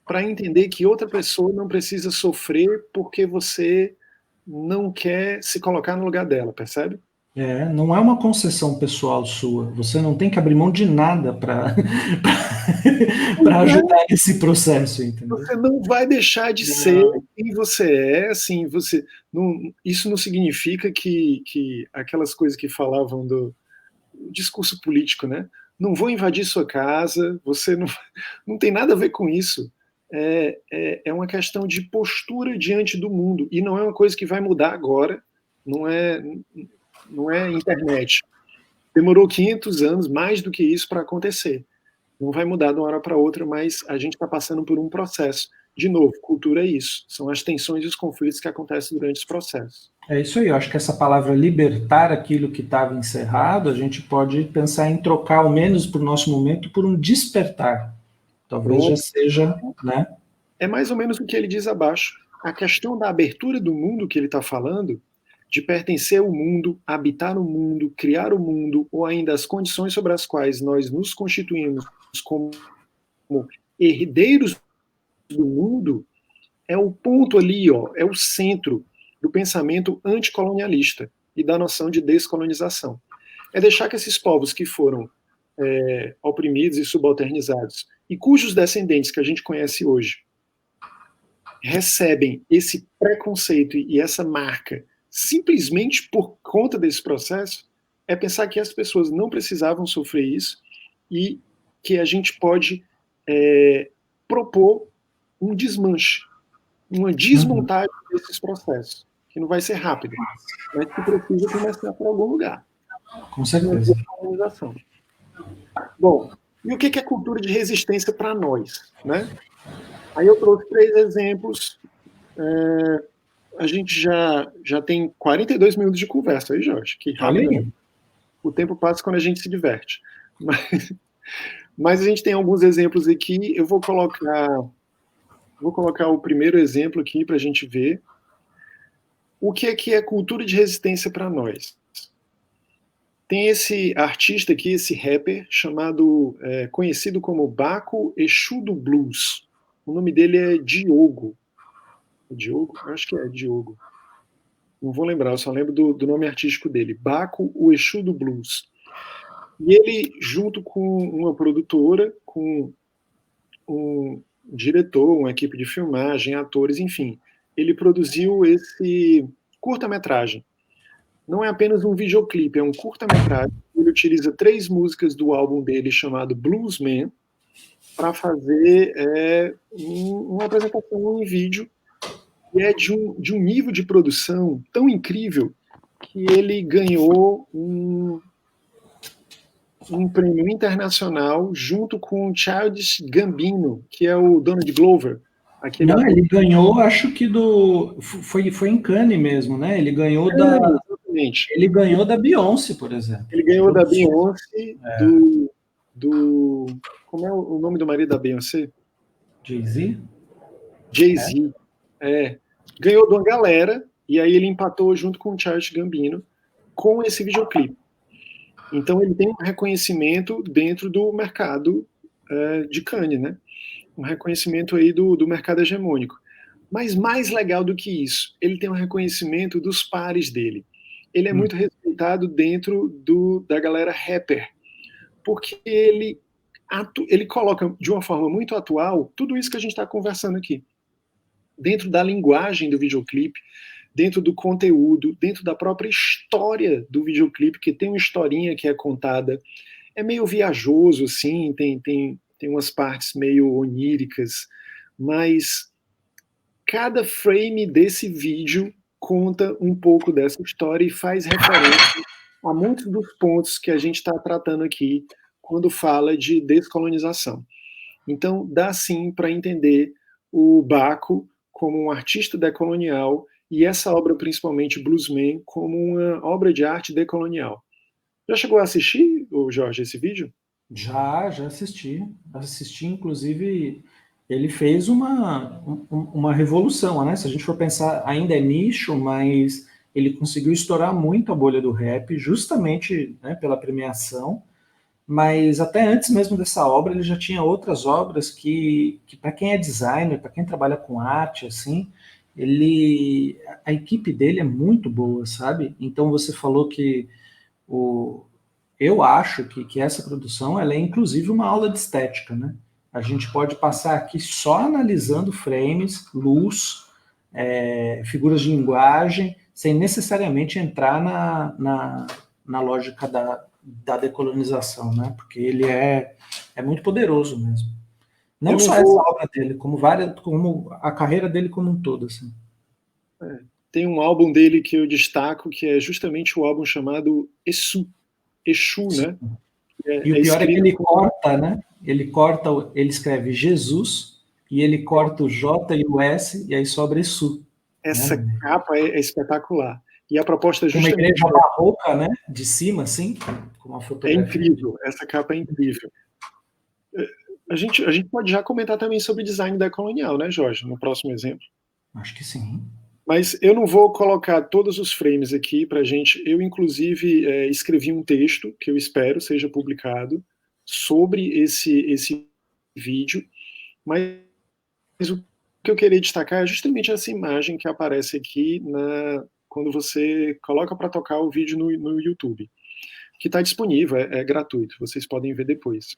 para entender que outra pessoa não precisa sofrer porque você não quer se colocar no lugar dela, percebe? Não é uma concessão pessoal sua. Você não tem que abrir mão de nada para para ajudar nesse processo, entendeu? Você não vai deixar de ser quem você é, assim, você não, isso não significa que aquelas coisas que falavam do discurso político, né? Não vou invadir sua casa, você não tem nada a ver com isso. É uma questão de postura diante do mundo, e não é uma coisa que vai mudar agora, não é internet. Demorou 500 anos, mais do que isso, para acontecer. Não vai mudar de uma hora para outra, mas a gente está passando por um processo. De novo, cultura é isso. São as tensões e os conflitos que acontecem durante esse processo. É isso aí, eu acho que essa palavra libertar aquilo que estava encerrado, a gente pode pensar em trocar, ao menos para o nosso momento, por um despertar. Talvez já seja, né? É mais ou menos o que ele diz abaixo. A questão da abertura do mundo que ele está falando, de pertencer ao mundo, habitar o mundo, criar o mundo, ou ainda as condições sobre as quais nós nos constituímos como herdeiros do mundo, é o ponto ali, ó, é o centro do pensamento anticolonialista e da noção de descolonização. É deixar que esses povos que foram oprimidos e subalternizados, e cujos descendentes que a gente conhece hoje, recebem esse preconceito e essa marca simplesmente por conta desse processo, é pensar que as pessoas não precisavam sofrer isso e que a gente pode propor um desmanche, uma desmontagem desses processos, que não vai ser rápido, mas que precisa começar por algum lugar. Com certeza. Bom, e o que é cultura de resistência para nós, né? Aí eu trouxe 3 exemplos. A gente já tem 42 minutos de conversa aí, Jorge. Que rápido. Né? O tempo passa quando a gente se diverte. Mas a gente tem alguns exemplos aqui. Eu vou colocar o primeiro exemplo aqui para a gente ver. O que é cultura de resistência para nós? Tem esse artista aqui, esse rapper, conhecido como Baco Exu do Blues. O nome dele é Diogo. Diogo? Acho que é Diogo. Não vou lembrar, eu só lembro do nome artístico dele. Baco, o Exu do Blues. E ele, junto com uma produtora, com um diretor, uma equipe de filmagem, atores, enfim, ele produziu esse curta-metragem. Não é apenas um videoclipe, é um curta-metragem. Ele utiliza 3 músicas do álbum dele chamado Bluesman para fazer uma apresentação em vídeo, e é de um nível de produção tão incrível que ele ganhou um prêmio internacional junto com o Childish Gambino, que é o Donald Glover. Não, ele ganhou, acho que foi em Cannes mesmo, né? Ele ganhou ele ganhou da Beyoncé, por exemplo. Ele ganhou da Beyoncé, como é o nome do marido da Beyoncé? Jay-Z? Jay-Z. Ganhou de uma galera, e aí ele empatou junto com o Childish Gambino com esse videoclipe. Então ele tem um reconhecimento dentro do mercado de Cannes, né? Um reconhecimento aí do mercado hegemônico. Mas mais legal do que isso, ele tem um reconhecimento dos pares dele. Ele é muito respeitado dentro da galera rapper, porque ele coloca de uma forma muito atual tudo isso que a gente está conversando aqui. Dentro da linguagem do videoclipe, dentro do conteúdo, dentro da própria história do videoclipe, que tem uma historinha que é contada. É meio viajoso, assim, tem umas partes meio oníricas, mas cada frame desse vídeo conta um pouco dessa história e faz referência a muitos dos pontos que a gente está tratando aqui quando fala de descolonização. Então, dá sim para entender o Baco como um artista decolonial e essa obra, principalmente Bluesman, como uma obra de arte decolonial. Já chegou a assistir, Jorge, esse vídeo? Já assisti. Assisti, inclusive, ele fez uma revolução, né? Se a gente for pensar, ainda é nicho, mas ele conseguiu estourar muito a bolha do rap, justamente, né, pela premiação. mas até antes mesmo dessa obra, ele já tinha outras obras que para quem é designer, para quem trabalha com arte, assim, a equipe dele é muito boa, sabe? Então você falou que o, eu acho que essa produção ela é inclusive uma aula de estética, né? A gente pode passar aqui só analisando frames, luz, figuras de linguagem, sem necessariamente entrar na lógica da decolonização, né? Porque ele é muito poderoso mesmo. Eu Não não só essa vou. obra dele, como a carreira dele como um todo, assim. Tem um álbum dele que eu destaco, que é justamente o álbum chamado Exu, Sim. né? E o É pior é que escrito ele com corta, né? Ele corta, ele escreve Jesus e ele corta o J e o S e aí sobra Exu, né? essa capa é espetacular. E a proposta é Com uma justamente igreja barroca, né? De cima, assim, com uma é fotografia. incrível. Essa capa é incrível. A gente pode já comentar também sobre design decolonial, né, Jorge, no próximo exemplo. Acho que sim. Mas eu não vou colocar todos os frames aqui para a gente. Eu, inclusive, escrevi um texto que eu espero seja publicado sobre esse vídeo. Mas o que eu queria destacar é justamente essa imagem que aparece aqui quando você coloca para tocar o vídeo no YouTube, que está disponível, é gratuito, vocês podem ver depois.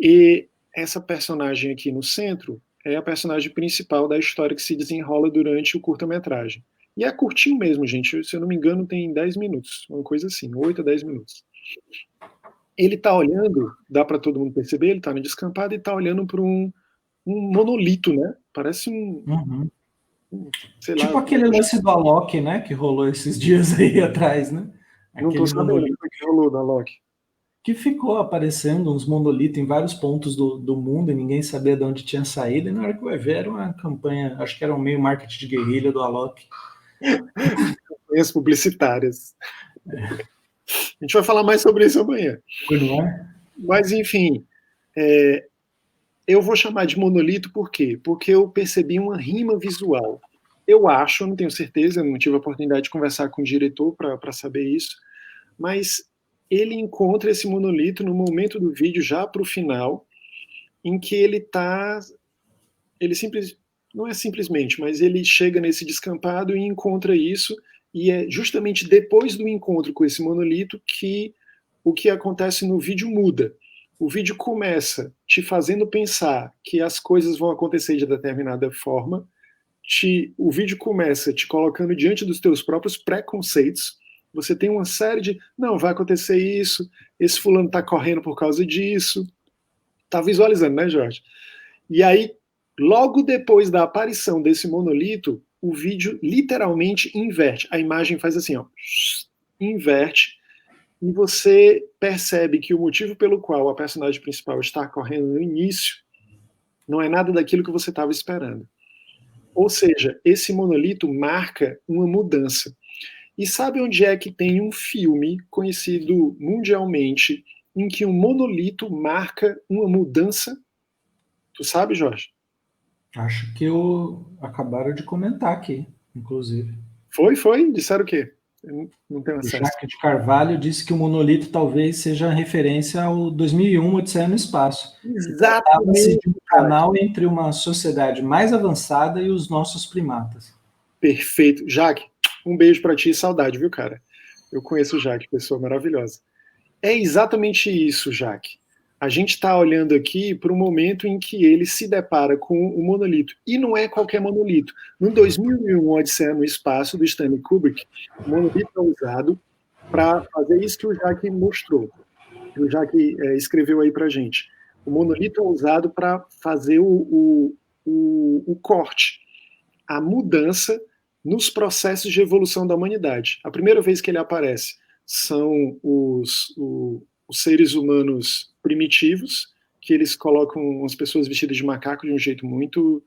E essa personagem aqui no centro é a personagem principal da história que se desenrola durante o curta-metragem. E é curtinho mesmo, gente. Se eu não me engano, tem 10 minutos, uma coisa assim, 8 a 10 minutos. Ele está olhando, dá para todo mundo perceber, ele está no descampado e está olhando para um monolito, né? Parece Uhum. sei Tipo lá. aquele lance do Alok, né? Que rolou esses dias aí atrás, né? Não estou Aquele sabendo o monolito que rolou da Loki. que ficou aparecendo uns monolitos em vários pontos do mundo e ninguém sabia de onde tinha saído. E na hora que vai ver, era uma campanha, acho que era um meio marketing de guerrilha do Alok. Campanhas publicitárias. A gente vai falar mais sobre isso amanhã. Não é? Mas, enfim, eu vou chamar de monolito por quê? Porque eu percebi uma rima visual. Eu acho, não tenho certeza, não tive a oportunidade de conversar com o diretor para saber isso, mas ele encontra esse monolito no momento do vídeo, já para o final, em que ele está. Ele não é simplesmente, mas ele chega nesse descampado e encontra isso, e é justamente depois do encontro com esse monolito que o que acontece no vídeo muda. O vídeo começa te fazendo pensar que as coisas vão acontecer de determinada forma, o vídeo começa te colocando diante dos teus próprios preconceitos. Você tem uma série de, não, vai acontecer isso, esse fulano está correndo por causa disso. Tá visualizando, né, Jorge? E aí, logo depois da aparição desse monolito, o vídeo literalmente inverte. A imagem faz assim, ó, inverte, e você percebe que o motivo pelo qual a personagem principal está correndo no início não é nada daquilo que você estava esperando. Ou seja, esse monolito marca uma mudança. E sabe onde é que tem um filme conhecido mundialmente em que um monolito marca uma mudança? Tu sabe, Jorge? Acho que eu acabaram de comentar aqui, inclusive. Foi? Disseram o quê? Eu não tenho O acesso. Jacques de Carvalho disse que o monolito talvez seja referência ao 2001, Odisseia no Espaço, que tratava-se Exatamente, de um cara. canal entre uma sociedade mais avançada e os nossos primatas. Perfeito. Jaque, um beijo pra ti e saudade, viu, cara? Eu conheço o Jaque, pessoa maravilhosa. É exatamente isso, Jaque. A gente está olhando aqui para o momento em que ele se depara com o monolito. E não é qualquer monolito. No 2001, Odisseia no Espaço, do Stanley Kubrick, o monolito é usado para fazer isso que o Jaque mostrou, que o Jaque escreveu aí para a gente. O monolito é usado para fazer o corte, a mudança nos processos de evolução da humanidade. A primeira vez que ele aparece são os seres humanos primitivos, que eles colocam as pessoas vestidas de macaco de um jeito muito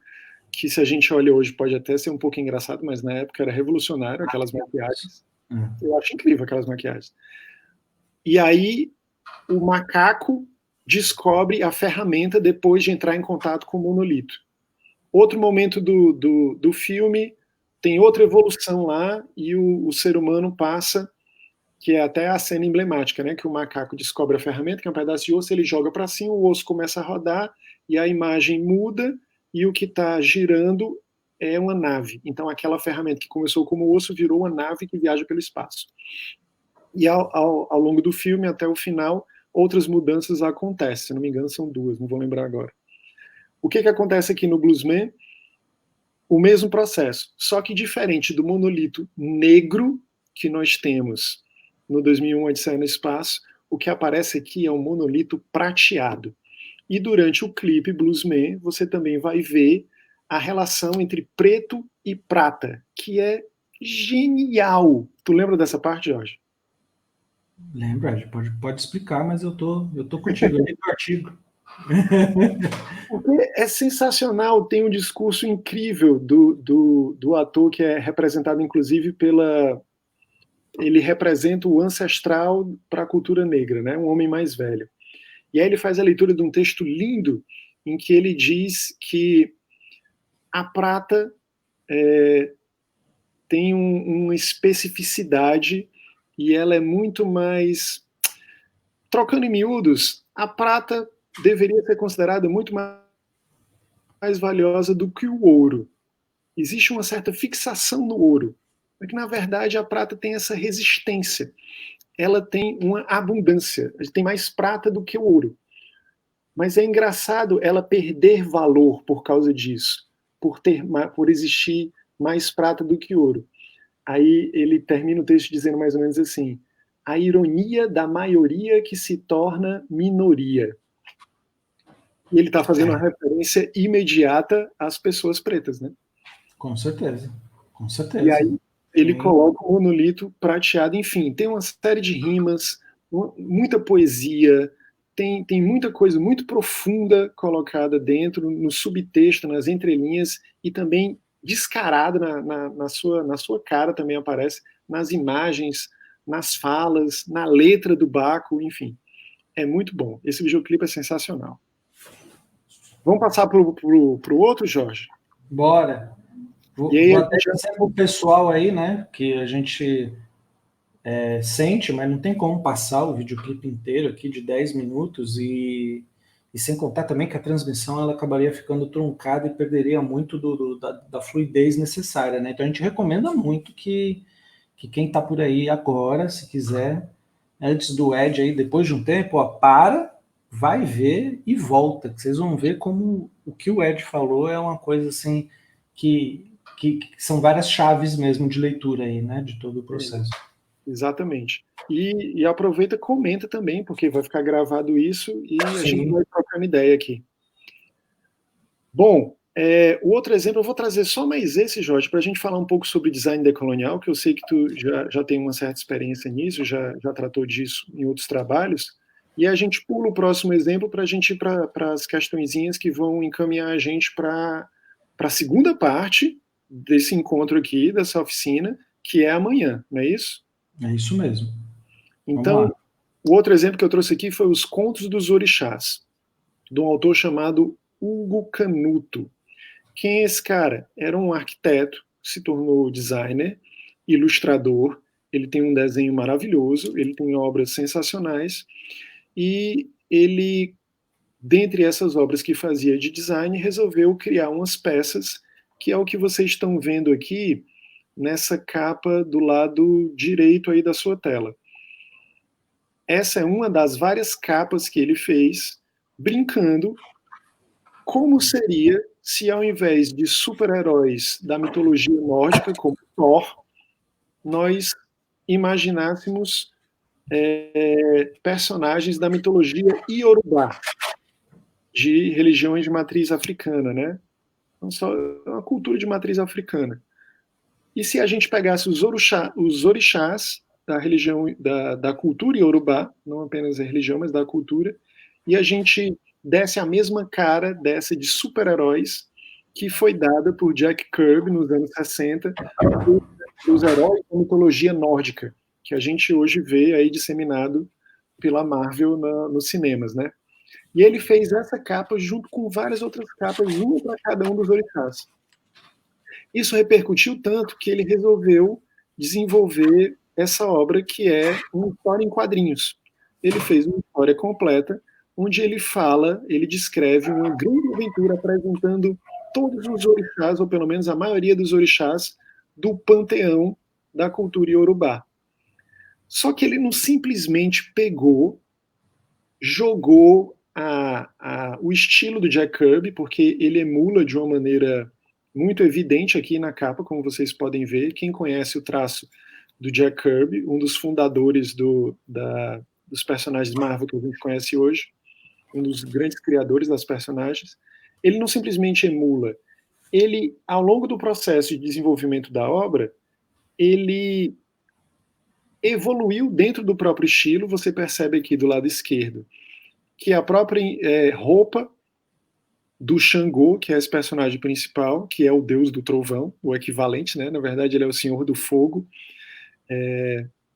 que, se a gente olha hoje, pode até ser um pouco engraçado, mas na época era revolucionário, aquelas maquiagens. Eu acho incrível aquelas maquiagens. E aí o macaco descobre a ferramenta depois de entrar em contato com o monolito. Outro momento do filme tem outra evolução lá e o ser humano passa, que é até a cena emblemática, né? Que o macaco descobre a ferramenta, que é um pedaço de osso, ele joga para cima, o osso começa a rodar e a imagem muda e o que está girando é uma nave. Então aquela ferramenta que começou como osso virou uma nave que viaja pelo espaço. E ao longo do filme, até o final, outras mudanças acontecem. Se não me engano, são 2, não vou lembrar agora. O que acontece aqui no Bluesman? O mesmo processo, só que diferente do monolito negro que nós temos no 2001 Odisseia no Espaço, o que aparece aqui é um monolito prateado. E durante o clipe Bluesman, você também vai ver a relação entre preto e prata, que é genial. Tu lembra dessa parte, Jorge? Lembra, pode explicar, mas eu tô contigo, eu li o artigo. Porque é sensacional, tem um discurso incrível do ator que é representado, inclusive, pela... Ele representa o ancestral para a cultura negra, né? Um homem mais velho. E aí ele faz a leitura de um texto lindo em que ele diz que a prata tem uma especificidade e ela é muito mais... Trocando em miúdos, a prata deveria ser considerada muito mais valiosa do que o ouro. Existe uma certa fixação no ouro, mas que na verdade a prata tem essa resistência. Ela tem uma abundância, tem mais prata do que o ouro. Mas é engraçado ela perder valor por causa disso, por existir mais prata do que ouro. Aí ele termina o texto dizendo mais ou menos assim: a ironia da maioria que se torna minoria. E ele está fazendo uma referência imediata às pessoas pretas, né? Com certeza, com certeza. E aí ele coloca o monolito prateado, enfim, tem uma série de rimas, muita poesia, tem muita coisa muito profunda colocada dentro, no subtexto, nas entrelinhas, e também descarada na sua cara também aparece, nas imagens, nas falas, na letra do Baco, enfim. É muito bom. Esse videoclipe é sensacional. Vamos passar para o outro, Jorge? Bora. Vou até dizer para o pessoal aí, né, que a gente sente, mas não tem como passar o videoclipe inteiro aqui de 10 minutos e sem contar também que a transmissão ela acabaria ficando truncada e perderia muito da fluidez necessária, né? Então a gente recomenda muito que quem está por aí agora, se quiser, antes do Ed aí, depois de um tempo, ó, vai ver e volta, que vocês vão ver como o que o Ed falou é uma coisa assim que são várias chaves mesmo de leitura aí, né, de todo o processo. Exatamente. E aproveita e comenta também, porque vai ficar gravado isso e a gente vai trocando ideia aqui. Bom, o outro exemplo, eu vou trazer só mais esse, Jorge, para a gente falar um pouco sobre design decolonial, que eu sei que tu já tem uma certa experiência nisso, já tratou disso em outros trabalhos, e a gente pula o próximo exemplo para a gente ir para as questõezinhas que vão encaminhar a gente para a segunda parte desse encontro aqui, dessa oficina, que é amanhã, não é isso? É isso mesmo. Então, o outro exemplo que eu trouxe aqui foi Os Contos dos Orixás, de um autor chamado Hugo Canuto. Quem é esse cara? Era um arquiteto, se tornou designer, ilustrador, ele tem um desenho maravilhoso, ele tem obras sensacionais, e ele, dentre essas obras que fazia de design, resolveu criar umas peças, que é o que vocês estão vendo aqui, nessa capa do lado direito aí da sua tela. Essa é uma das várias capas que ele fez, brincando como seria se ao invés de super-heróis da mitologia nórdica, como Thor, nós imaginássemos personagens da mitologia iorubá, de religiões de matriz africana, né? Não só uma cultura de matriz africana. E se a gente pegasse os orixás da religião, da cultura iorubá, não apenas a religião, mas da cultura, e a gente desse a mesma cara dessa de super-heróis que foi dada por Jack Kirby nos anos 60 os heróis da mitologia nórdica, que a gente hoje vê aí disseminado pela Marvel nos cinemas, né? E ele fez essa capa junto com várias outras capas, uma para cada um dos orixás. Isso repercutiu tanto que ele resolveu desenvolver essa obra que é uma história em quadrinhos. Ele fez uma história completa, onde ele fala, ele descreve uma grande aventura apresentando todos os orixás, ou pelo menos a maioria dos orixás, do panteão da cultura iorubá. Só que ele não simplesmente pegou, jogou o estilo do Jack Kirby, porque ele emula de uma maneira muito evidente aqui na capa, como vocês podem ver. Quem conhece o traço do Jack Kirby, um dos fundadores dos personagens Marvel que a gente conhece hoje, um dos grandes criadores das personagens, ele não simplesmente emula. Ele, ao longo do processo de desenvolvimento da obra, ele evoluiu dentro do próprio estilo. Você percebe aqui do lado esquerdo que a própria roupa do Xangô, que é esse personagem principal, que é o deus do trovão, o equivalente, né? Na verdade, ele é o senhor do fogo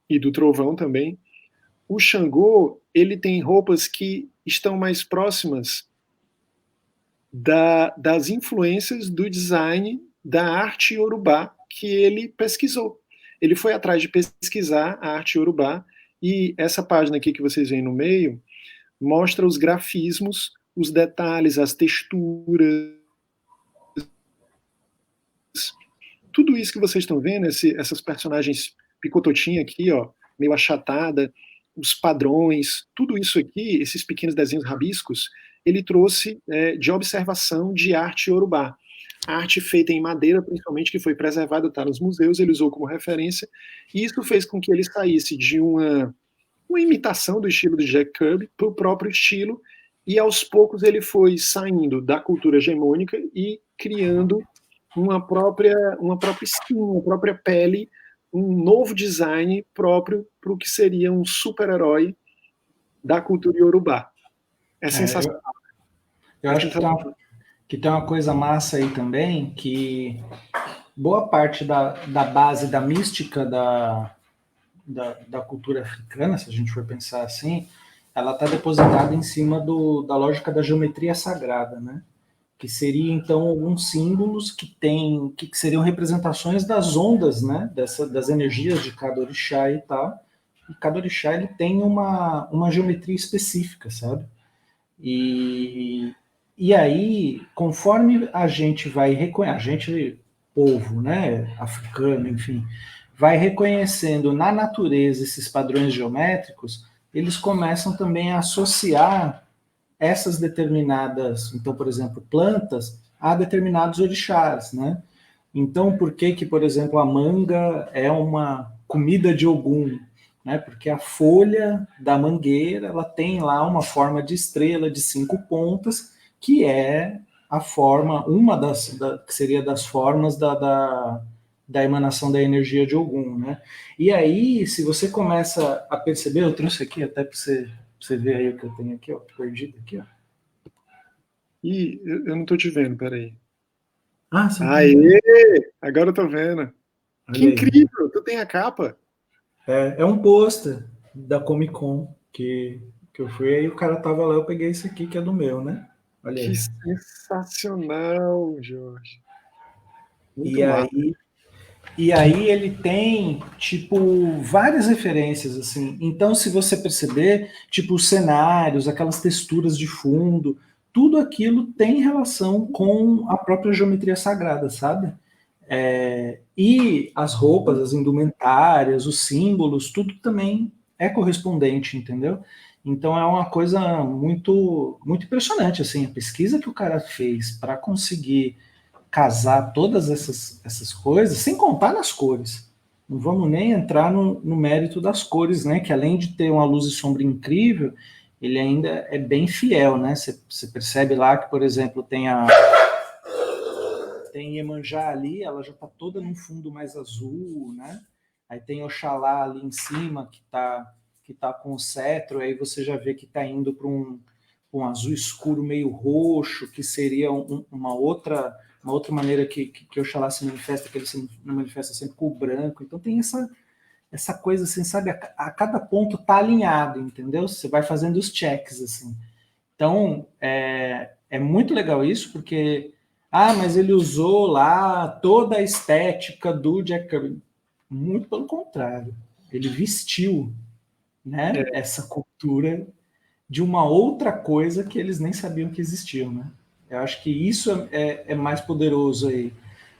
e do trovão também. O Xangô, ele tem roupas que estão mais próximas das influências do design da arte iorubá que ele pesquisou. Ele foi atrás de pesquisar a arte iorubá, e essa página aqui que vocês veem no meio mostra os grafismos, os detalhes, as texturas, tudo isso que vocês estão vendo, essas personagens picototinha aqui, ó, meio achatada, os padrões, tudo isso aqui, esses pequenos desenhos rabiscos, ele trouxe de observação de arte iorubá. A arte feita em madeira, principalmente, que foi preservada, está nos museus, ele usou como referência, e isso fez com que ele saísse de uma imitação do estilo de Jack Kirby para o próprio estilo, e aos poucos ele foi saindo da cultura hegemônica e criando uma própria skin, uma própria pele, um novo design próprio para o que seria um super-herói da cultura iorubá. É sensacional. Eu acho que tem uma coisa massa aí também, que boa parte da base da mística da cultura africana, se a gente for pensar assim, ela está depositada em cima da lógica da geometria sagrada, né? Que seria então alguns símbolos que seriam representações das ondas, né? Das energias de cada orixá e tal. E cada orixá ele tem uma geometria específica, sabe? E aí, conforme a gente vai reconhecer, a gente, povo, né, africano, enfim, vai reconhecendo na natureza esses padrões geométricos, eles começam também a associar essas determinadas, então, por exemplo, plantas, a determinados orixás, né? Então, por que, por exemplo, a manga é uma comida de Ogum? Né? Porque a folha da mangueira, ela tem lá uma forma de estrela de 5 pontas, que é a forma, que seria das formas da emanação da energia de Ogum, né? E aí, se você começa a perceber, eu trouxe aqui até para você ver aí o que eu tenho aqui, ó, perdido aqui, ó. Ih, eu não tô te vendo, peraí. Ah, você Aê! Agora eu tô vendo. Olha Que aí. incrível! Tu tem a capa? É um pôster da Comic Con que eu fui, aí o cara tava lá, eu peguei esse aqui que é do meu, né? Olha Que aí. sensacional, Jorge. Muito E massa. aí ele tem, tipo, várias referências, assim. Então, se você perceber, tipo, os cenários, aquelas texturas de fundo, tudo aquilo tem relação com a própria geometria sagrada, sabe? E as roupas, as indumentárias, os símbolos, tudo também é correspondente, entendeu? Então é uma coisa muito, muito impressionante, assim, a pesquisa que o cara fez para conseguir casar todas essas coisas, sem contar nas cores. Não vamos nem entrar no mérito das cores, né? Que além de ter uma luz e sombra incrível, ele ainda é bem fiel, né? Você percebe lá que, por exemplo, tem Iemanjá ali, ela já está toda num fundo mais azul, né? Aí tem Oxalá ali em cima, que tá com o cetro, aí você já vê que está indo para um azul escuro meio roxo, que seria uma outra maneira que Oxalá se manifesta, que ele se manifesta sempre com o branco. Então tem essa coisa assim, sabe? A cada ponto tá alinhado, entendeu? Você vai fazendo os checks, assim. Então, é muito legal isso, porque mas ele usou lá toda a estética do Jack Kirby. Muito pelo contrário. ele vestiu, né, essa cultura de uma outra coisa que eles nem sabiam que existia, né? Eu acho que isso é mais poderoso aí,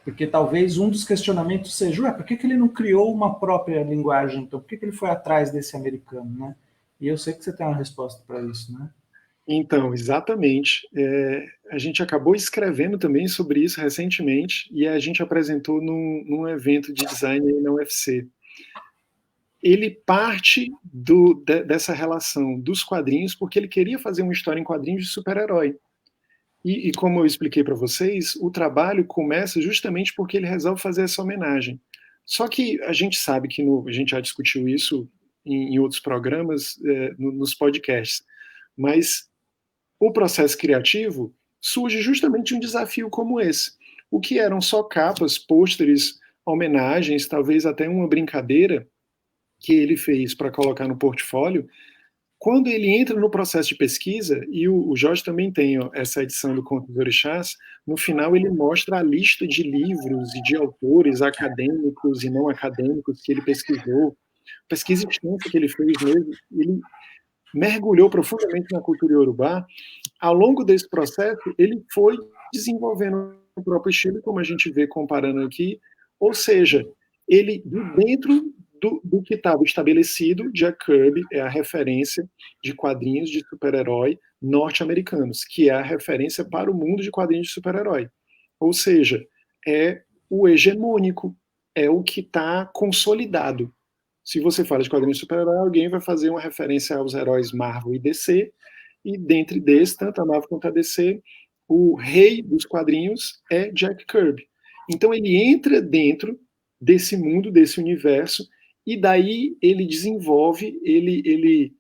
porque talvez um dos questionamentos seja, ué, por que ele não criou uma própria linguagem, então? Por que ele foi atrás desse americano, né? E eu sei que você tem uma resposta para isso, né? Então, exatamente. A gente acabou escrevendo também sobre isso recentemente e a gente apresentou num evento de design aí na UFC. Ele parte dessa relação dos quadrinhos porque ele queria fazer uma história em quadrinhos de super-herói. E como eu expliquei para vocês, o trabalho começa justamente porque ele resolve fazer essa homenagem. Só que a gente sabe que a gente já discutiu isso em outros programas, nos podcasts, mas o processo criativo surge justamente um desafio como esse. O que eram só capas, pôsteres, homenagens, talvez até uma brincadeira que ele fez para colocar no portfólio, quando ele entra no processo de pesquisa, e o Jorge também tem essa edição do Conto dos Orixás, no final ele mostra a lista de livros e de autores acadêmicos e não acadêmicos que ele pesquisou, pesquisa extensa que ele fez mesmo, ele mergulhou profundamente na cultura iorubá. Ao longo desse processo, ele foi desenvolvendo o próprio estilo, como a gente vê comparando aqui, ou seja, ele, dentro do que estava estabelecido, Jack Kirby é a referência de quadrinhos de super-herói norte-americanos, que é a referência para o mundo de quadrinhos de super-herói. Ou seja, é o hegemônico, é o que está consolidado. Se você fala de quadrinhos de super-herói, alguém vai fazer uma referência aos heróis Marvel e DC, e dentre desses, tanto a Marvel quanto a DC, o rei dos quadrinhos é Jack Kirby. Então ele entra dentro desse mundo, desse universo, e daí ele desenvolve, ele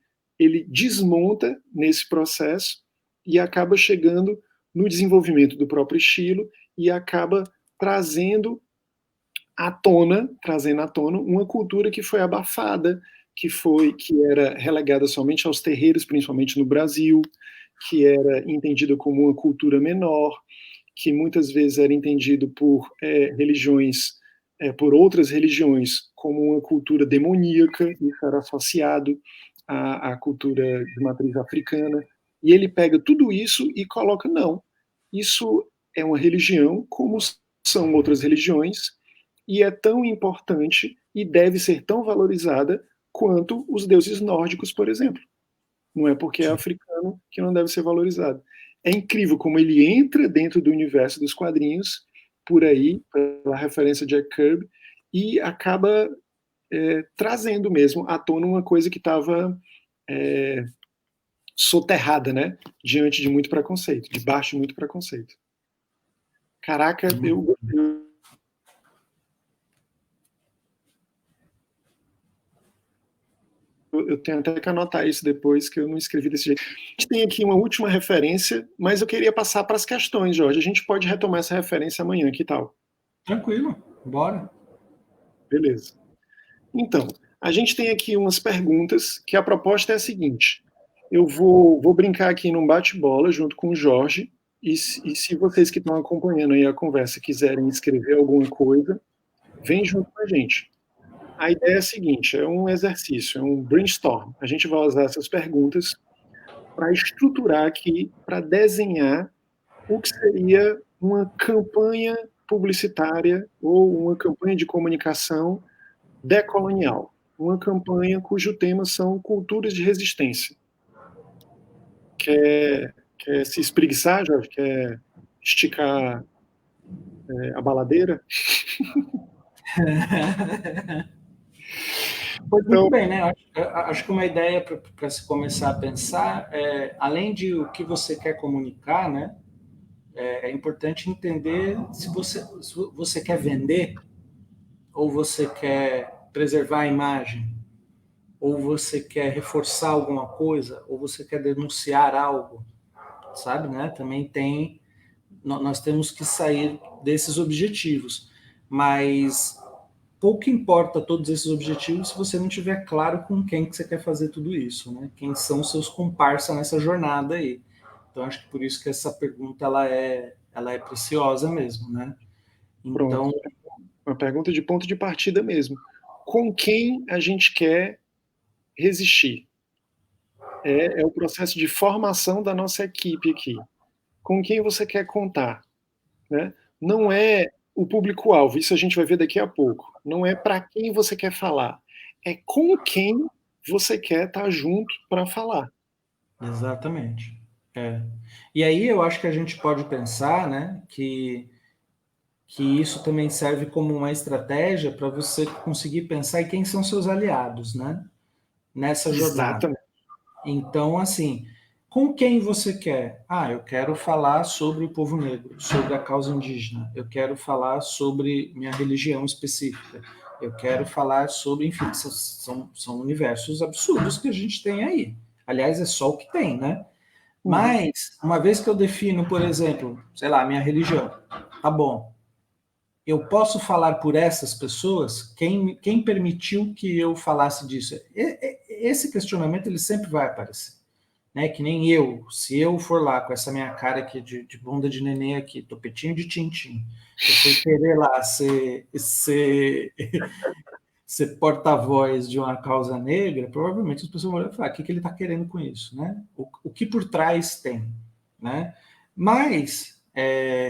desmonta nesse processo e acaba chegando no desenvolvimento do próprio estilo e acaba trazendo à tona uma cultura que foi abafada, que era relegada somente aos terreiros, principalmente no Brasil, que era entendida como uma cultura menor, que muitas vezes era entendido por outras religiões, como uma cultura demoníaca, isso era associado à cultura de matriz africana, e ele pega tudo isso e coloca, não, isso é uma religião como são outras religiões, e é tão importante e deve ser tão valorizada quanto os deuses nórdicos, por exemplo. Não é porque é africano que não deve ser valorizado. É incrível como ele entra dentro do universo dos quadrinhos, por aí, pela referência de Jack Kirby, e acaba trazendo mesmo à tona uma coisa que estava soterrada, né? Diante de muito preconceito, debaixo de muito preconceito. Caraca, eu tenho até que anotar isso depois, que eu não escrevi desse jeito. A gente tem aqui uma última referência, mas eu queria passar para as questões, Jorge. A gente pode retomar essa referência amanhã, que tal? Tranquilo, bora. Beleza. Então, a gente tem aqui umas perguntas, que a proposta é a seguinte. Eu vou brincar aqui num bate-bola junto com o Jorge, e se vocês que estão acompanhando aí a conversa quiserem escrever alguma coisa, vem junto com a gente. A ideia é a seguinte, é um exercício, é um brainstorm. A gente vai usar essas perguntas para estruturar aqui, para desenhar o que seria uma campanha publicitária ou uma campanha de comunicação decolonial. Uma campanha cujo tema são culturas de resistência. Quer se espreguiçar, Jorge? Quer esticar a baladeira? Muito bem, né? Acho que uma ideia para se começar a pensar além de o que você quer comunicar, né? É importante entender se você quer vender, ou você quer preservar a imagem, ou você quer reforçar alguma coisa, ou você quer denunciar algo, sabe, né? Também nós temos que sair desses objetivos, mas pouco importa todos esses objetivos se você não tiver claro com quem que você quer fazer tudo isso, né? Quem são os seus comparsas nessa jornada aí. Então, acho que por isso que essa pergunta ela é preciosa mesmo, né? Pronto. Então, Uma pergunta de ponto de partida mesmo. com quem a gente quer resistir. É o processo de formação da nossa equipe aqui. Com quem você quer contar, né? Não é o público-alvo, isso a gente vai ver daqui a pouco. Não é para quem você quer falar, é com quem você quer estar junto para falar. Exatamente. E aí eu acho que a gente pode pensar, né, que isso também serve como uma estratégia para você conseguir pensar em quem são seus aliados, né, nessa jornada. Exatamente. Então, assim, com quem você quer? Ah, eu quero falar sobre o povo negro, sobre a causa indígena, eu quero falar sobre minha religião específica, eu quero falar sobre, enfim, são universos absurdos que a gente tem aí. Aliás, é só o que tem, né? Uhum. Mas, uma vez que eu defino, por exemplo, sei lá, minha religião, tá bom, eu posso falar por essas pessoas? Quem permitiu que eu falasse disso? Esse questionamento ele sempre vai aparecer. Né? Que nem eu, se eu for lá com essa minha cara aqui de bunda de neném aqui, topetinho de tintim, eu fui querer lá ser porta-voz de uma causa negra, provavelmente as pessoas vão olhar e falar, o que ele está querendo com isso? Né? O que por trás tem? Né? Mas,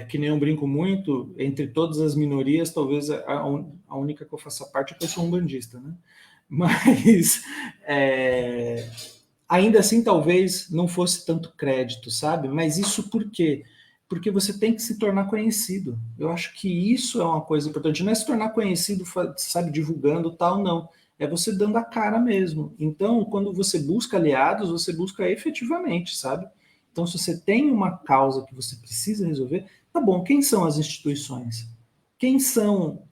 que nem eu brinco muito, entre todas as minorias, talvez a única que eu faça parte é que eu sou um bandista. Né? Mas, ainda assim, talvez não fosse tanto crédito, sabe? Mas isso por quê? Porque você tem que se tornar conhecido. Eu acho que isso é uma coisa importante. Não é se tornar conhecido, sabe, divulgando tal, não. É você dando a cara mesmo. Então, quando você busca aliados, você busca efetivamente, sabe? Então, se você tem uma causa que você precisa resolver, tá bom, quem são as instituições? Quem são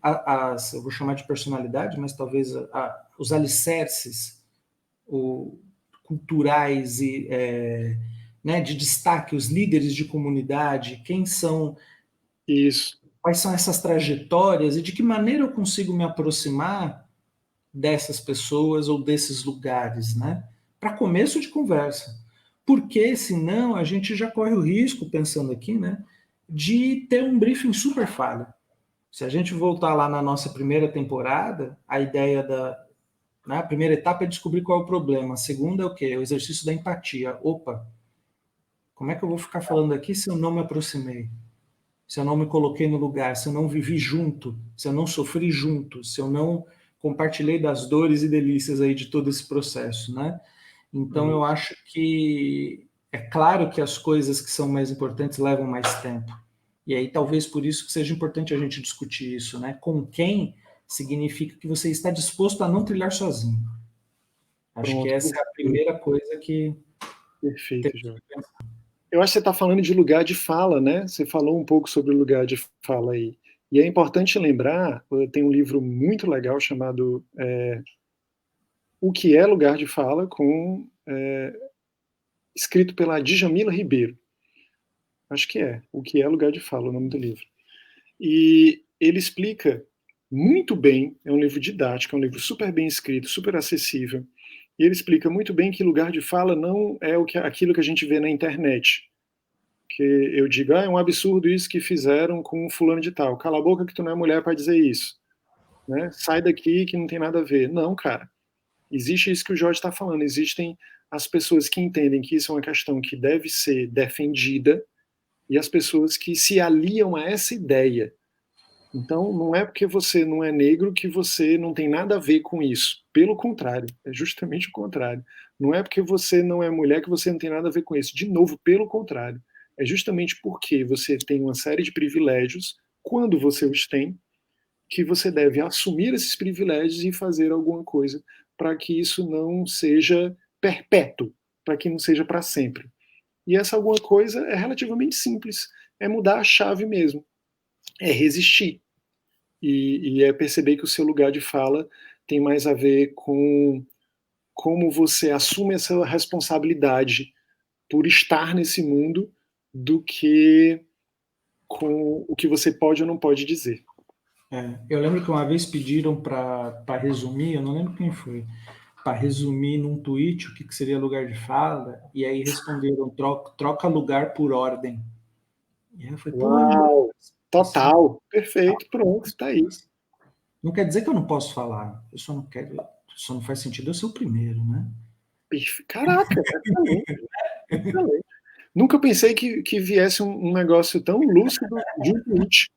eu vou chamar de personalidade, mas talvez os alicerces, o, culturais e né, de destaque, os líderes de comunidade, quem são, Isso. quais são essas trajetórias e de que maneira eu consigo me aproximar dessas pessoas ou desses lugares, né? Para começo de conversa. Porque senão a gente já corre o risco, pensando aqui, né, de ter um briefing super falho. Se a gente voltar lá na nossa primeira temporada, a ideia né, a primeira etapa é descobrir qual é o problema. A segunda é o quê? O exercício da empatia. Opa, como é que eu vou ficar falando aqui se eu não me aproximei? Se eu não me coloquei no lugar, se eu não vivi junto, se eu não sofri junto, se eu não compartilhei das dores e delícias aí de todo esse processo, né? Então eu acho que é claro que as coisas que são mais importantes levam mais tempo. E aí talvez por isso que seja importante a gente discutir isso, né? Com quem significa que você está disposto a não trilhar sozinho. Acho que Pronto. essa é a primeira coisa que Perfeito, temos Jorge. que pensar. Eu acho que você está falando de lugar de fala, né? Você falou um pouco sobre o lugar de fala aí. E é importante lembrar, tem um livro muito legal chamado O que é Lugar de Fala, escrito pela Djamila Ribeiro. Acho que é O que é Lugar de Fala, o nome do livro. E ele explica muito bem, é um livro didático, é um livro super bem escrito, super acessível, e ele explica muito bem que lugar de fala não é aquilo que a gente vê na internet, que eu digo, é um absurdo isso que fizeram com o fulano de tal, cala a boca que tu não é mulher para dizer isso, né? Sai daqui que não tem nada a ver. Não, cara, existe isso que o Jorge está falando, existem as pessoas que entendem que isso é uma questão que deve ser defendida e as pessoas que se aliam a essa ideia. Então, não é porque você não é negro que você não tem nada a ver com isso. Pelo contrário, é justamente o contrário. Não é porque você não é mulher que você não tem nada a ver com isso. De novo, pelo contrário. É justamente porque você tem uma série de privilégios, quando você os tem, que você deve assumir esses privilégios e fazer alguma coisa para que isso não seja perpétuo, para que não seja para sempre. E essa alguma coisa é relativamente simples, é mudar a chave mesmo, é resistir e é perceber que o seu lugar de fala tem mais a ver com como você assume essa responsabilidade por estar nesse mundo do que com o que você pode ou não pode dizer. Eu lembro que uma vez pediram para resumir, eu não lembro quem foi, para resumir num tweet o que seria lugar de fala, e aí responderam: troca lugar por ordem. E aí eu falei, pô, Uau! assim, Total! Perfeito, pronto, está aí. Não quer dizer que eu não posso falar. Eu só não quero. Só não faz sentido eu ser o primeiro, né? Caraca, excelente, excelente. Nunca pensei que viesse um negócio tão lúcido de um tweet.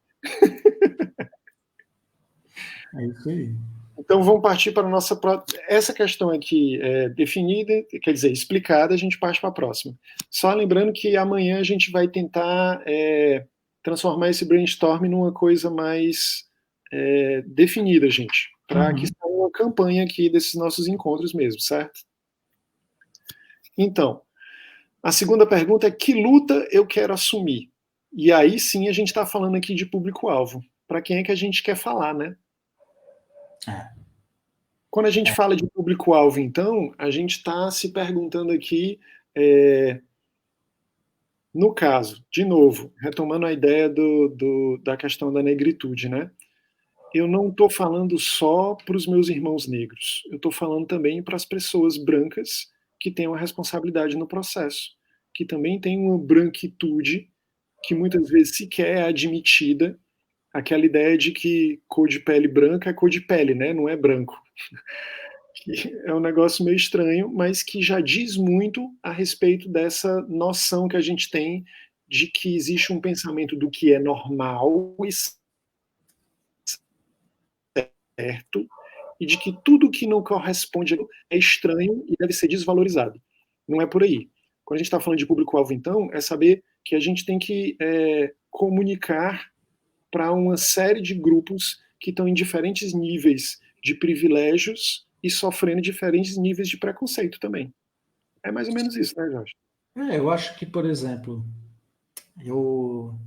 É isso aí. Então vamos partir para a nossa essa questão aqui definida, quer dizer, explicada, a gente parte para a próxima. Só lembrando que amanhã a gente vai tentar transformar esse brainstorm numa coisa mais definida, gente, para que saia uma campanha aqui desses nossos encontros mesmo, certo? Então, a segunda pergunta é: que luta eu quero assumir? E aí sim a gente está falando aqui de público-alvo. Para quem é que a gente quer falar, né? Quando a gente fala de público-alvo, então, a gente está se perguntando aqui, no caso, de novo, retomando a ideia da questão da negritude, né? Eu não estou falando só para os meus irmãos negros, eu estou falando também para as pessoas brancas que têm uma responsabilidade no processo, que também têm uma branquitude que muitas vezes sequer é admitida, aquela ideia de que cor de pele branca é cor de pele, né? Não é branco. Que é um negócio meio estranho, mas que já diz muito a respeito dessa noção que a gente tem de que existe um pensamento do que é normal e certo, e de que tudo que não corresponde é estranho e deve ser desvalorizado. Não é por aí. Quando a gente está falando de público-alvo, então, é saber que a gente tem que comunicar para uma série de grupos que estão em diferentes níveis de privilégios e sofrendo diferentes níveis de preconceito também. É mais ou menos isso, né, Jorge? Eu acho que, por exemplo, eu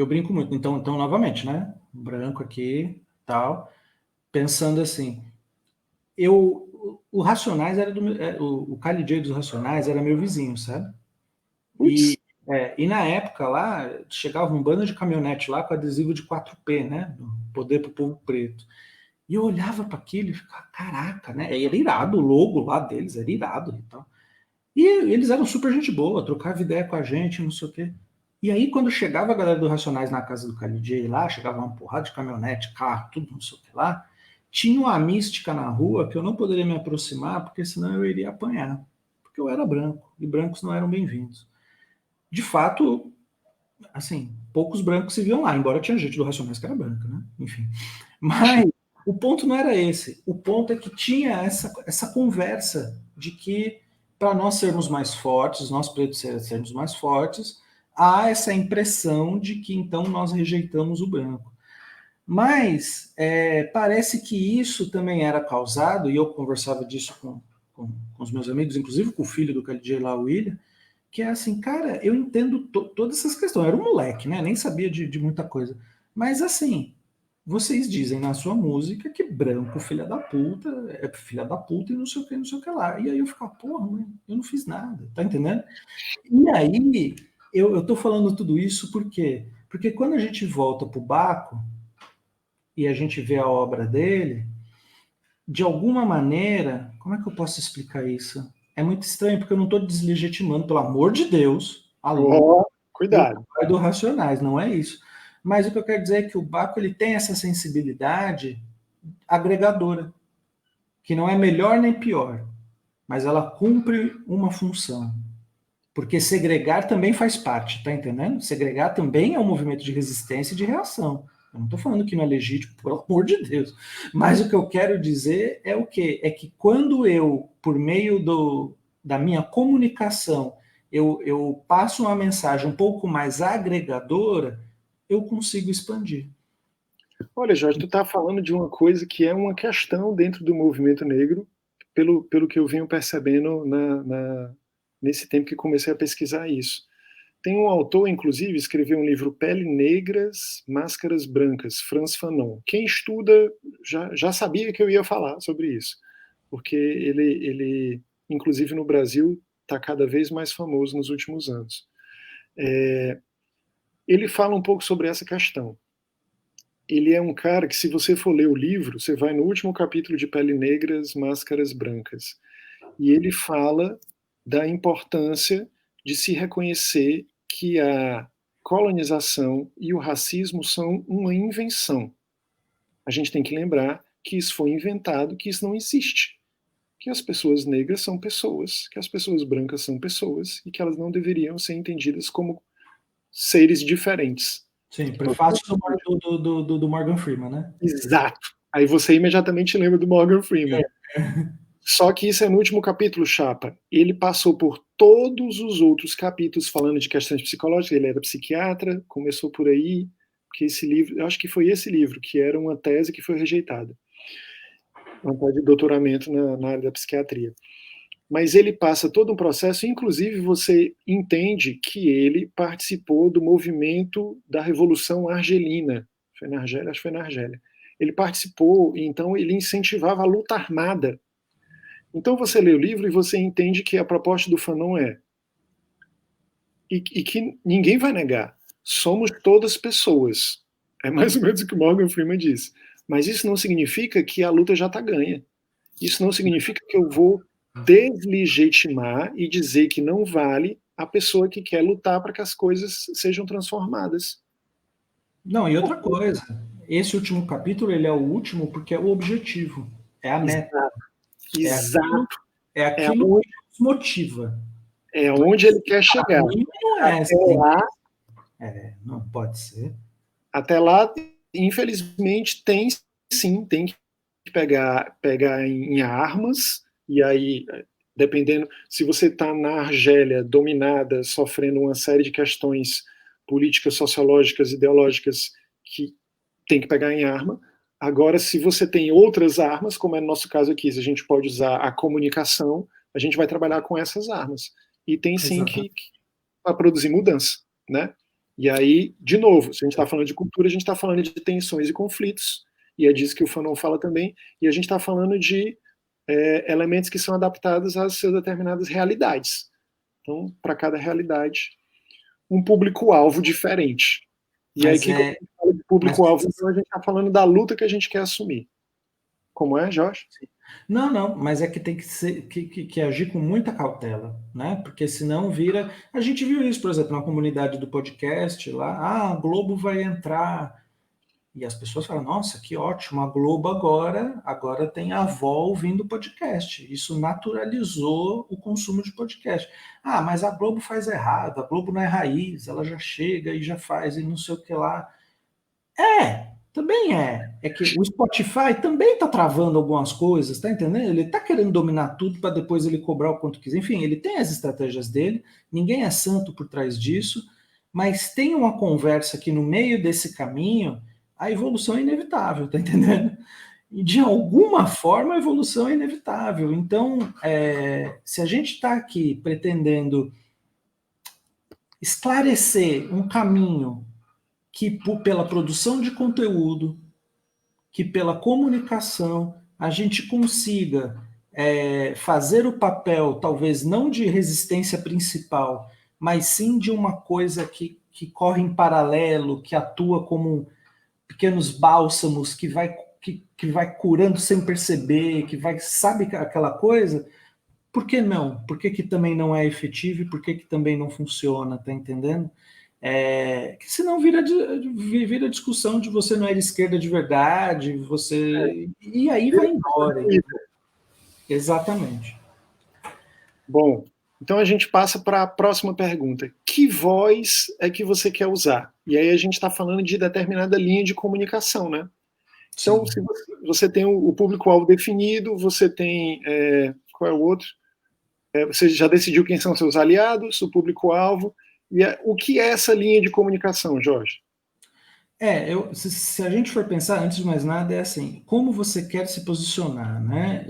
brinco muito. Então, novamente, né? Branco aqui, tal. Pensando assim, o Racionais era o Kylie J dos Racionais era meu vizinho, sabe? Putz, E na época lá, chegava um bando de caminhonete lá com adesivo de 4P, né? Poder pro povo preto. E eu olhava para aquilo e ficava, caraca, né? E era irado, o logo lá deles era irado e tal. E eles eram super gente boa, trocava ideia com a gente, não sei o quê. E aí, quando chegava a galera do Racionais na casa do Kylie J lá, chegava uma porrada de caminhonete, carro, tudo, não sei o que lá, tinha uma mística na rua que eu não poderia me aproximar, porque senão eu iria apanhar. Porque eu era branco, e brancos não eram bem-vindos. De fato, assim, poucos brancos se viam lá, embora tinha gente do Racionais que era branca, né? Enfim. Mas o ponto não era esse. O ponto é que tinha essa conversa de que para nós sermos mais fortes, nós pretos sermos mais fortes, há essa impressão de que então nós rejeitamos o branco. Mas parece que isso também era causado, e eu conversava disso com os meus amigos, inclusive com o filho do KLJ lá, o William, que é assim, cara, eu entendo todas essas questões. Eu era um moleque, né? Nem sabia de muita coisa. Mas assim, vocês dizem na sua música que branco, filha da puta, é filha da puta e não sei o que, não sei o que lá. E aí eu ficava, porra, mãe, eu não fiz nada, tá entendendo? E aí eu tô falando tudo isso por quê? Porque quando a gente volta pro Baco e a gente vê a obra dele, de alguma maneira, como é que eu posso explicar isso? É muito estranho, porque eu não estou deslegitimando, pelo amor de Deus, a luta oh, do cuidado. pai do Racionais, não é isso. Mas o que eu quero dizer é que o Baco ele tem essa sensibilidade agregadora, que não é melhor nem pior, mas ela cumpre uma função. Porque segregar também faz parte, tá entendendo? Segregar também é um movimento de resistência e de reação. Eu não estou falando que não é legítimo, pelo amor de Deus. Mas o que eu quero dizer é o quê? É que quando eu, por meio da minha comunicação, eu passo uma mensagem um pouco mais agregadora, eu consigo expandir. Olha, Jorge, tu está falando de uma coisa que é uma questão dentro do movimento negro, pelo que eu venho percebendo nesse tempo que comecei a pesquisar isso. Tem um autor, inclusive, escreveu um livro Pele Negras, Máscaras Brancas, Frantz Fanon. Quem estuda já sabia que eu ia falar sobre isso, porque ele inclusive no Brasil, está cada vez mais famoso nos últimos anos. Ele fala um pouco sobre essa questão. Ele é um cara que, se você for ler o livro, você vai no último capítulo de Pele Negras, Máscaras Brancas. E ele fala da importância de se reconhecer que a colonização e o racismo são uma invenção. a gente tem que lembrar que isso foi inventado, que isso não existe. Que as pessoas negras são pessoas, que as pessoas brancas são pessoas e que elas não deveriam ser entendidas como seres diferentes. Sim, prefácio do Morgan Freeman, né? Exato. Aí você imediatamente lembra do Morgan Freeman. Só que isso é no último capítulo, Chapa. Ele passou por todos os outros capítulos falando de questões psicológicas. Ele era psiquiatra, começou por aí, porque esse livro, eu acho que foi esse livro, que era uma tese que foi rejeitada. Uma tese de doutoramento na área da psiquiatria. Mas ele passa todo um processo, inclusive você entende que ele participou do movimento da Revolução Argelina. Foi na Argélia? Acho que foi na Argélia. Ele participou, então ele incentivava a luta armada. Então você lê o livro e você entende que a proposta do Fanon é, e que ninguém vai negar, somos todas pessoas. É mais ou menos o que o Morgan Freeman diz. Mas isso não significa que a luta já está ganha. Isso não significa que eu vou deslegitimar e dizer que não vale a pessoa que quer lutar para que as coisas sejam transformadas. Não, e outra coisa, esse último capítulo, ele é o último porque é o objetivo, é a meta. Exato. É aquilo que nos motiva. É onde ele quer chegar. Não é até lá, não pode ser. Até lá, infelizmente, tem que pegar em armas, e aí, dependendo, se você está na Argélia dominada, sofrendo uma série de questões políticas, sociológicas, ideológicas, que tem que pegar em arma. Agora, se você tem outras armas, como é no nosso caso aqui, se a gente pode usar a comunicação, a gente vai trabalhar com essas armas. E tem sim que para produzir mudança, né? E aí, de novo, se a gente está falando de cultura, a gente está falando de tensões e conflitos, e é disso que o Fanon fala também, e a gente está falando de elementos que são adaptados às suas determinadas realidades. Então, para cada realidade, um público-alvo diferente. E aí, quando a gente fala de público-alvo, então a gente está falando da luta que a gente quer assumir. Como é, Jorge? Não, mas é que tem que ser que agir com muita cautela, né? Porque senão vira. A gente viu isso, por exemplo, na comunidade do podcast lá, a Globo vai entrar. E as pessoas falam, nossa, que ótimo, a Globo agora tem a avó ouvindo podcast. Isso naturalizou o consumo de podcast. Ah, mas a Globo faz errado, a Globo não é raiz, ela já chega e já faz e não sei o que lá. Também é. É que o Spotify também está travando algumas coisas, tá entendendo? Ele está querendo dominar tudo para depois ele cobrar o quanto quiser. Enfim, ele tem as estratégias dele, ninguém é santo por trás disso, mas tem uma conversa que no meio desse caminho a evolução é inevitável, tá entendendo? E de alguma forma a evolução é inevitável. Então, se a gente está aqui pretendendo esclarecer um caminho que pela produção de conteúdo, que pela comunicação a gente consiga fazer o papel, talvez não de resistência principal, mas sim de uma coisa que corre em paralelo, que atua como pequenos bálsamos, que vai curando sem perceber, que vai, sabe aquela coisa? Por que não? Por que também não é efetivo e por que também não funciona, tá entendendo? Que senão vira discussão de você não é de esquerda de verdade, você. E aí vai embora. Exatamente. Bom, então a gente passa para a próxima pergunta. Que voz é que você quer usar? E aí a gente está falando de determinada linha de comunicação, né? Então, se você tem o público-alvo definido, você tem. Qual é o outro? Você já decidiu quem são seus aliados, o público-alvo. E o que é essa linha de comunicação, Jorge? Se a gente for pensar, antes de mais nada, é assim, como você quer se posicionar, né?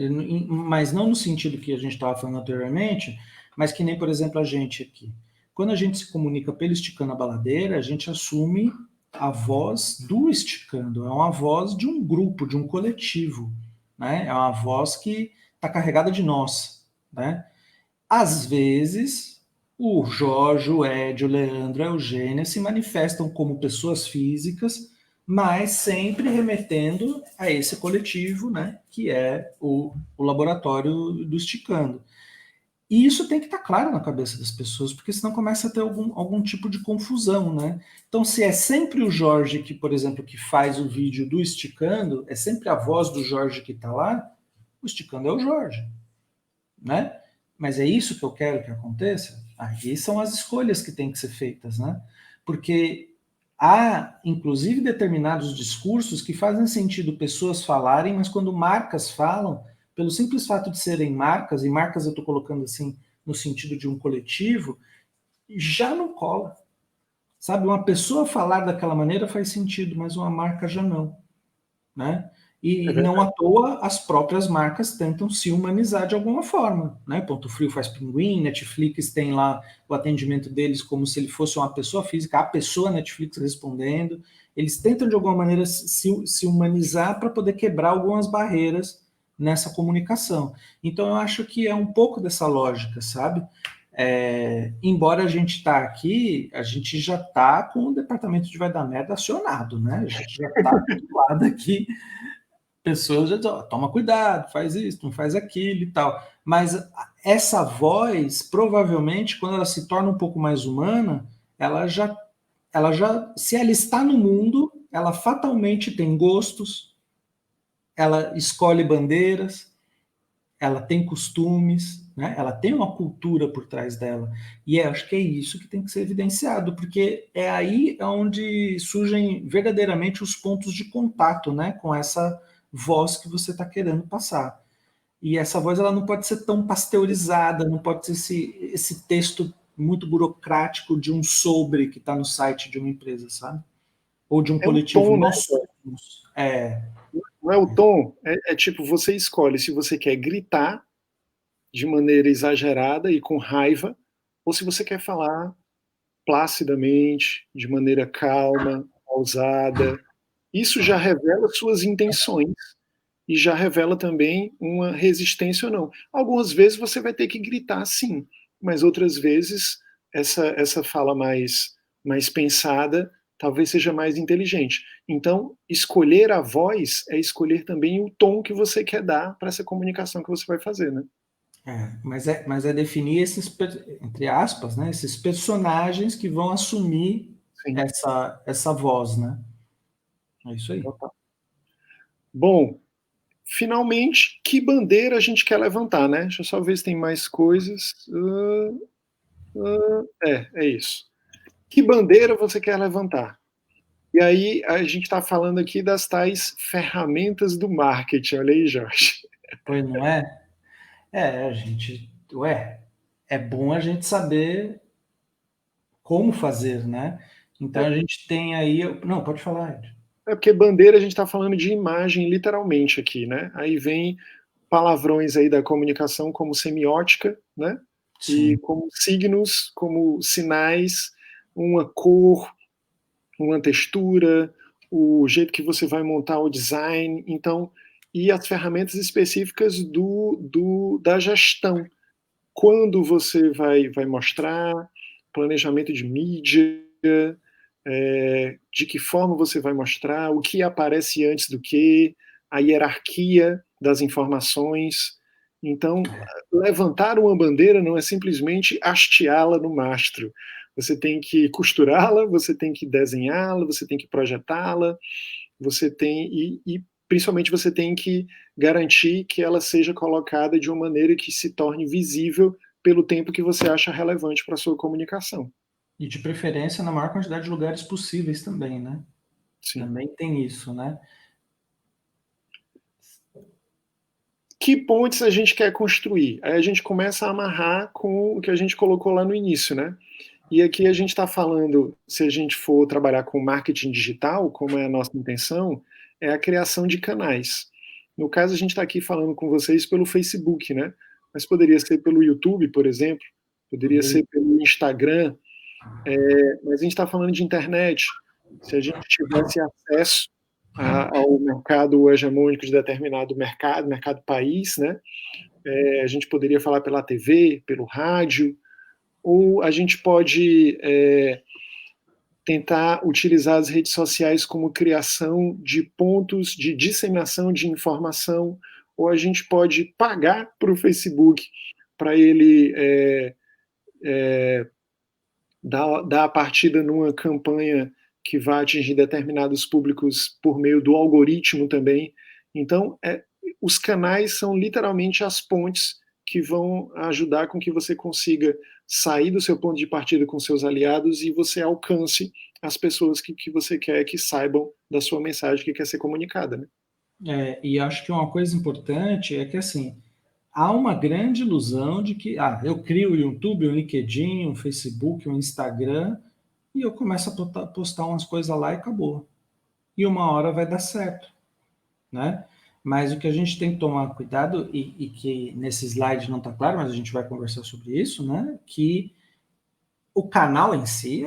Mas não no sentido que a gente estava falando anteriormente, mas que nem, por exemplo, a gente aqui. Quando a gente se comunica pelo Esticando a Baladeira, a gente assume a voz do Esticando, é uma voz de um grupo, de um coletivo, né? É uma voz que está carregada de nós, né? Às vezes, o Jorge, o Ed, o Leandro, a Eugênia se manifestam como pessoas físicas, mas sempre remetendo a esse coletivo, né, que é o laboratório do Esticando. E isso tem que estar claro na cabeça das pessoas, porque senão começa a ter algum tipo de confusão, né? Então, se é sempre o Jorge que, por exemplo, que faz o vídeo do Esticando, é sempre a voz do Jorge que está lá, o Esticando é o Jorge, né? Mas é isso que eu quero que aconteça? Aí são as escolhas que têm que ser feitas, né? Porque há, inclusive, determinados discursos que fazem sentido pessoas falarem, mas quando marcas falam, pelo simples fato de serem marcas, e marcas eu estou colocando assim no sentido de um coletivo, já não cola. Sabe, uma pessoa falar daquela maneira faz sentido, mas uma marca já não, né? É E não verdade. à toa as próprias marcas tentam se humanizar de alguma forma, né? Ponto Frio faz Pinguim, Netflix tem lá o atendimento deles como se ele fosse uma pessoa física, a pessoa Netflix respondendo. Eles tentam de alguma maneira se humanizar para poder quebrar algumas barreiras nessa comunicação. Então eu acho que é um pouco dessa lógica, sabe? Embora a gente está aqui, a gente já está com o departamento de vai dar merda acionado, né? A gente já está do lado aqui, pessoas já dizem, ó, toma cuidado, faz isso, não faz aquilo e tal. Mas essa voz, provavelmente, quando ela se torna um pouco mais humana, se ela está no mundo, ela fatalmente tem gostos, ela escolhe bandeiras, ela tem costumes, né? Ela tem uma cultura por trás dela. E acho que é isso que tem que ser evidenciado, porque é aí onde surgem verdadeiramente os pontos de contato, né? Com essa voz que você está querendo passar. E essa voz ela não pode ser tão pasteurizada, não pode ser esse texto muito burocrático de um sobre que está no site de uma empresa, sabe? Ou de um É o coletivo. tom, né? Nós somos. Não é o tom, é tipo, você escolhe se você quer gritar de maneira exagerada e com raiva, ou se você quer falar placidamente, de maneira calma, pausada. Isso já revela suas intenções e já revela também uma resistência ou não. Algumas vezes você vai ter que gritar sim, mas outras vezes essa fala mais pensada talvez seja mais inteligente. Então, escolher a voz é escolher também o tom que você quer dar para essa comunicação que você vai fazer, né? Mas é definir esses, entre aspas, né, esses personagens que vão assumir Sim. essa voz, né? É isso aí. Bom, finalmente, que bandeira a gente quer levantar, né? Deixa eu só ver se tem mais coisas. É isso. Que bandeira você quer levantar? E aí, a gente está falando aqui das tais ferramentas do marketing. Olha aí, Jorge. Pois não é? É bom a gente saber como fazer, né? Então a gente tem aí. Não, pode falar, Ed. É porque bandeira a gente está falando de imagem, literalmente, aqui, né? Aí vem palavrões aí da comunicação como semiótica, né? E Sim. como signos, como sinais, uma cor, uma textura, o jeito que você vai montar o design, então, e as ferramentas específicas da gestão. Quando você vai mostrar, planejamento de mídia, de que forma você vai mostrar, o que aparece antes do que, a hierarquia das informações. Então, levantar uma bandeira não é simplesmente hasteá-la no mastro. Você tem que costurá-la, você tem que desenhá-la, você tem que projetá-la, você tem e principalmente você tem que garantir que ela seja colocada de uma maneira que se torne visível pelo tempo que você acha relevante para a sua comunicação. E de preferência na maior quantidade de lugares possíveis também, né? Sim. Também tem isso, né? Que pontes a gente quer construir? Aí a gente começa a amarrar com o que a gente colocou lá no início, né? E aqui a gente está falando, se a gente for trabalhar com marketing digital, como é a nossa intenção, é a criação de canais. No caso, a gente está aqui falando com vocês pelo Facebook, né? Mas poderia ser pelo YouTube, por exemplo, poderia ser pelo Instagram, mas a gente está falando de internet. Se a gente tivesse acesso ao mercado hegemônico de determinado mercado país, né? A gente poderia falar pela TV, pelo rádio, ou a gente pode tentar utilizar as redes sociais como criação de pontos de disseminação de informação, ou a gente pode pagar para o Facebook para ele dar a partida numa campanha que vai atingir determinados públicos por meio do algoritmo também. Então, os canais são literalmente as pontes que vão ajudar com que você consiga sair do seu ponto de partida com seus aliados e você alcance as pessoas que você quer que saibam da sua mensagem que quer ser comunicada, né? E acho que uma coisa importante é que, assim, há uma grande ilusão de que eu crio o YouTube, o LinkedIn, o Facebook, o Instagram e eu começo a postar umas coisas lá e acabou. E uma hora vai dar certo, né? Mas o que a gente tem que tomar cuidado, e que nesse slide não está claro, mas a gente vai conversar sobre isso, né? Que o canal em si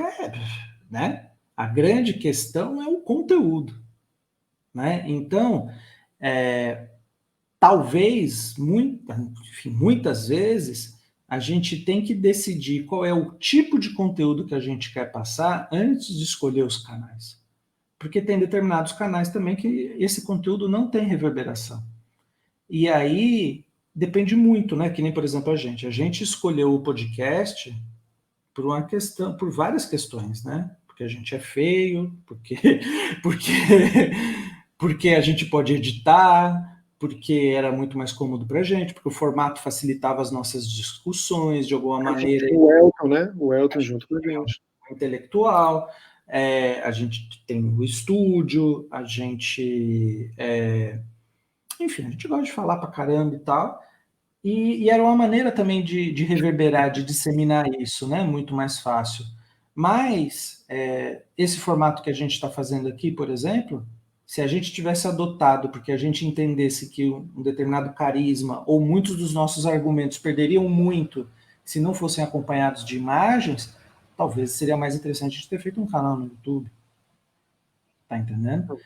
né? A grande questão é o conteúdo, né? Então, talvez, muitas vezes, a gente tem que decidir qual é o tipo de conteúdo que a gente quer passar antes de escolher os canais. Porque tem determinados canais também que esse conteúdo não tem reverberação. E aí depende muito, né? Que nem, por exemplo, a gente. A gente escolheu o podcast por várias questões, né? Porque a gente é feio, porque, porque a gente pode editar, porque era muito mais cômodo para a gente, porque o formato facilitava as nossas discussões de alguma maneira. O Elton, né? O Elton junto com a gente. Intelectual, a gente tem o estúdio, a gente. Enfim, a gente gosta de falar pra caramba e tal. E era uma maneira também de reverberar, de disseminar isso, né? Muito mais fácil. Mas esse formato que a gente está fazendo aqui, por exemplo, se a gente tivesse adotado, porque a gente entendesse que um determinado carisma ou muitos dos nossos argumentos perderiam muito se não fossem acompanhados de imagens, talvez seria mais interessante a gente ter feito um canal no YouTube. Tá entendendo?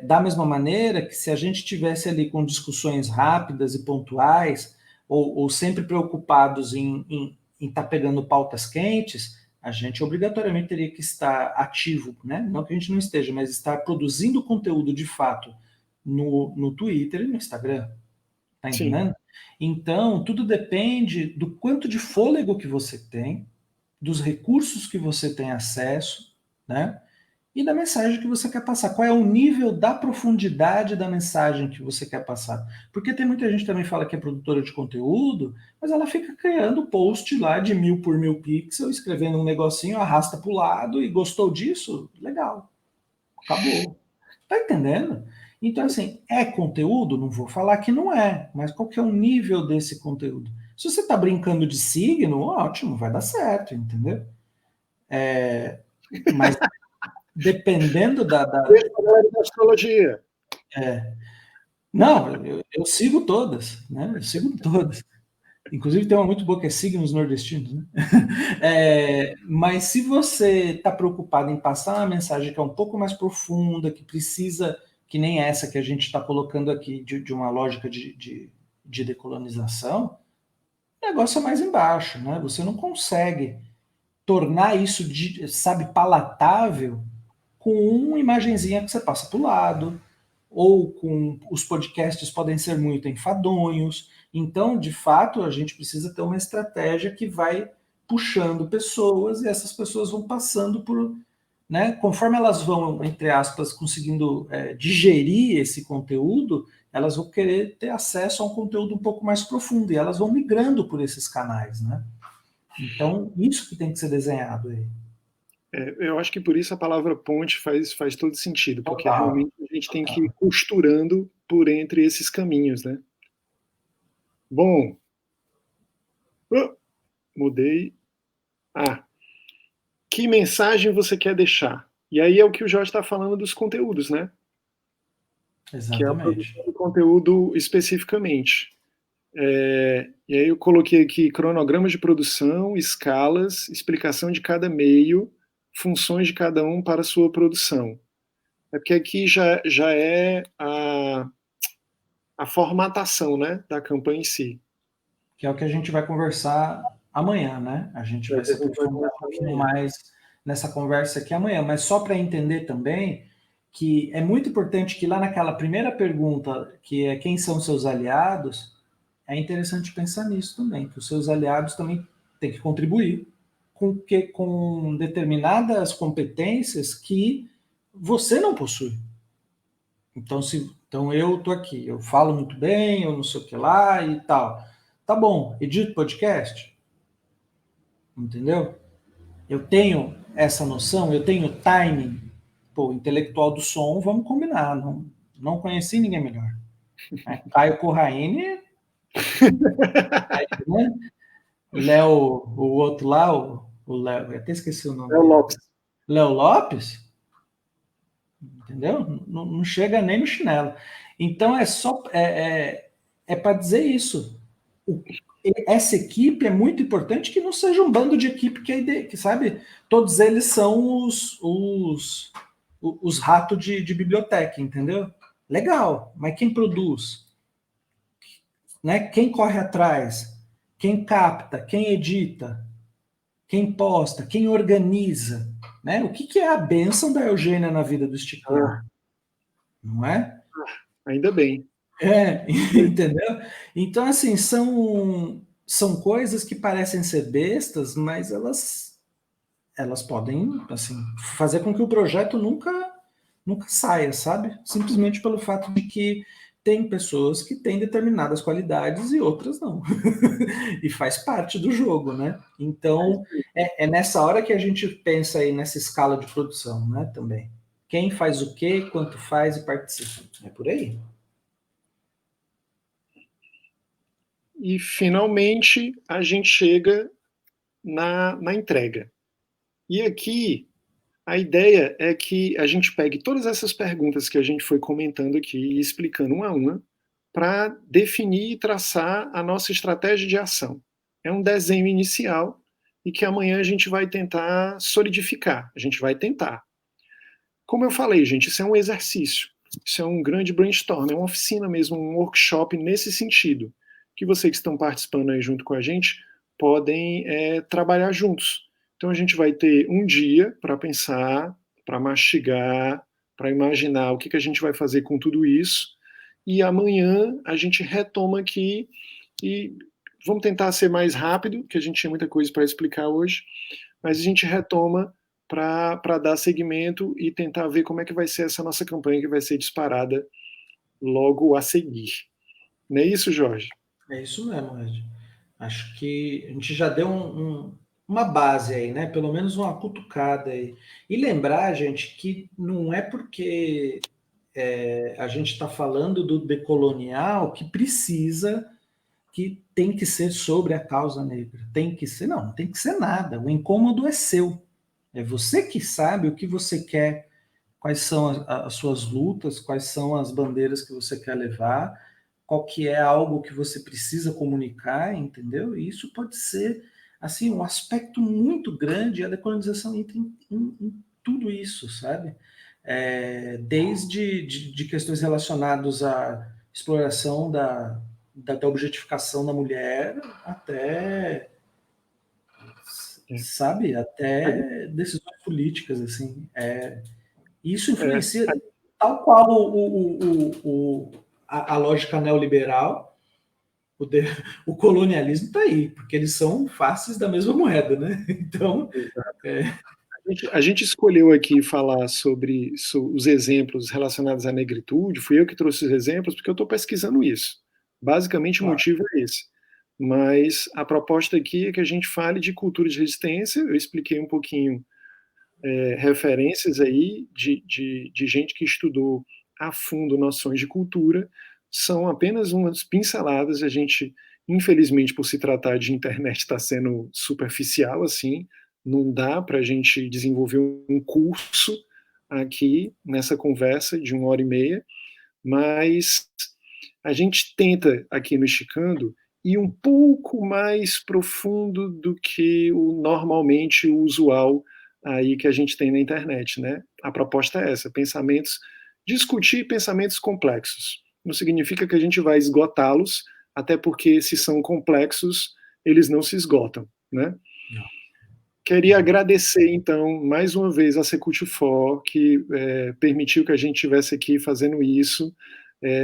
Da mesma maneira que se a gente tivesse ali com discussões rápidas e pontuais, ou sempre preocupados em estar pegando pautas quentes, a gente obrigatoriamente teria que estar ativo, né? Não que a gente não esteja, mas estar produzindo conteúdo de fato no Twitter e no Instagram. Tá entendendo? Sim. Então, tudo depende do quanto de fôlego que você tem, dos recursos que você tem acesso, né? E da mensagem que você quer passar. Qual é o nível da profundidade da mensagem que você quer passar? Porque tem muita gente que também fala que é produtora de conteúdo, mas ela fica criando post lá de 1000 por 1000 pixels, escrevendo um negocinho, arrasta para o lado e gostou disso? Legal. Acabou. Tá entendendo? Então, assim, é conteúdo? Não vou falar que não é, mas qual que é o nível desse conteúdo? Se você está brincando de signo, ótimo, vai dar certo, entendeu? Mas dependendo da astrologia. Não, eu sigo todas, né? Eu sigo todas. Inclusive tem uma muito boa que é signos nordestinos, né? Mas se você está preocupado em passar uma mensagem que é um pouco mais profunda, que precisa, que nem essa que a gente está colocando aqui, de uma lógica de decolonização, o negócio é mais embaixo, né? Você não consegue tornar isso, palatável com uma imagenzinha que você passa para o lado, ou com os podcasts podem ser muito enfadonhos. Então, de fato, a gente precisa ter uma estratégia que vai puxando pessoas e essas pessoas vão passando por, né, conforme elas vão, entre aspas, conseguindo digerir esse conteúdo, elas vão querer ter acesso a um conteúdo um pouco mais profundo e elas vão migrando por esses canais, né? Então, isso que tem que ser desenhado aí. Eu acho que por isso a palavra ponte faz todo sentido, porque Total. realmente a gente tem que ir costurando por entre esses caminhos, né? Bom, mudei. Que mensagem você quer deixar? E aí é o que o Jorge está falando dos conteúdos, né? Exatamente. Que é a produção do conteúdo especificamente. E aí eu coloquei aqui cronograma de produção, escalas, explicação de cada meio, funções de cada um para a sua produção. É porque aqui já é a formatação, né, da campanha em si. Que é o que a gente vai conversar amanhã, né? A gente vai se aprofundar um pouquinho mais nessa conversa aqui amanhã, mas só para entender também que é muito importante que lá naquela primeira pergunta, que é quem são seus aliados, é interessante pensar nisso também, que os seus aliados também têm que contribuir com determinadas competências que você não possui. Então eu tô aqui, eu falo muito bem, eu não sei o que lá e tal. Tá bom, edito podcast, entendeu? Eu tenho essa noção, eu tenho timing. Pô, intelectual do som, vamos combinar, não conheci ninguém melhor. Caio Corraine, né? Léo, o outro lá, o Léo, eu até esqueci o nome É o dele. Lopes. Léo Lopes, entendeu? Não chega nem no chinelo. Então é para dizer isso. Essa equipe é muito importante que não seja um bando de equipe que sabe, todos eles são os ratos de biblioteca, entendeu? Legal, mas quem produz? Né? Quem corre atrás? Quem capta? Quem edita? Quem posta? Quem organiza? Né? O que é a bênção da Eugênia na vida do Esticão? Não é? Ainda bem. Entendeu? Então, assim, são coisas que parecem ser bestas, mas elas podem, assim, fazer com que o projeto nunca saia, sabe? Simplesmente pelo fato de que tem pessoas que têm determinadas qualidades e outras não. E faz parte do jogo, né? Então, é nessa hora que a gente pensa aí nessa escala de produção, né? Também. Quem faz o quê, quanto faz e participa. É por aí. E, finalmente, a gente chega na entrega. E aqui, a ideia é que a gente pegue todas essas perguntas que a gente foi comentando aqui e explicando uma a uma, para definir e traçar a nossa estratégia de ação. É um desenho inicial e que amanhã a gente vai tentar solidificar. A gente vai tentar. Como eu falei, gente, isso é um exercício. Isso é um grande brainstorm, é uma oficina mesmo, um workshop nesse sentido, que vocês que estão participando aí junto com a gente podem trabalhar juntos. Então a gente vai ter um dia para pensar, para mastigar, para imaginar o que a gente vai fazer com tudo isso, e amanhã a gente retoma aqui e vamos tentar ser mais rápido, que a gente tinha muita coisa para explicar hoje, mas a gente retoma para dar seguimento e tentar ver como é que vai ser essa nossa campanha que vai ser disparada logo a seguir. Não é isso, Jorge? É isso mesmo, Ed. Acho que a gente já deu uma base aí, né? Pelo menos uma cutucada aí. E lembrar, gente, que não é porque a gente está falando do decolonial que precisa, que tem que ser sobre a causa negra. Tem que ser, não tem que ser nada. O incômodo é seu. É você que sabe o que você quer, quais são as suas lutas, quais são as bandeiras que você quer levar, qual que é algo que você precisa comunicar, entendeu? E isso pode ser, assim, um aspecto muito grande, a decolonização entra em tudo isso, sabe? Desde de questões relacionadas à exploração da objetificação da mulher até, sabe, até decisões políticas, assim. Isso influencia tal qual a lógica neoliberal, o colonialismo está aí, porque eles são faces da mesma moeda, né? Então, a gente escolheu aqui falar sobre os exemplos relacionados à negritude, fui eu que trouxe os exemplos, porque eu estou pesquisando isso. Basicamente, o motivo é esse. Mas a proposta aqui é que a gente fale de cultura de resistência, eu expliquei um pouquinho referências aí de gente que estudou a fundo noções de cultura, são apenas umas pinceladas, a gente, infelizmente, por se tratar de internet, está sendo superficial, assim, não dá para a gente desenvolver um curso aqui nessa conversa de 1h30, mas a gente tenta aqui no Esticando ir um pouco mais profundo do que o normalmente o usual aí que a gente tem na internet, né? A proposta é essa, discutir pensamentos complexos. Não significa que a gente vai esgotá-los, até porque se são complexos, eles não se esgotam, né? Não. Queria agradecer, então, mais uma vez a Secult4, que permitiu que a gente estivesse aqui fazendo isso,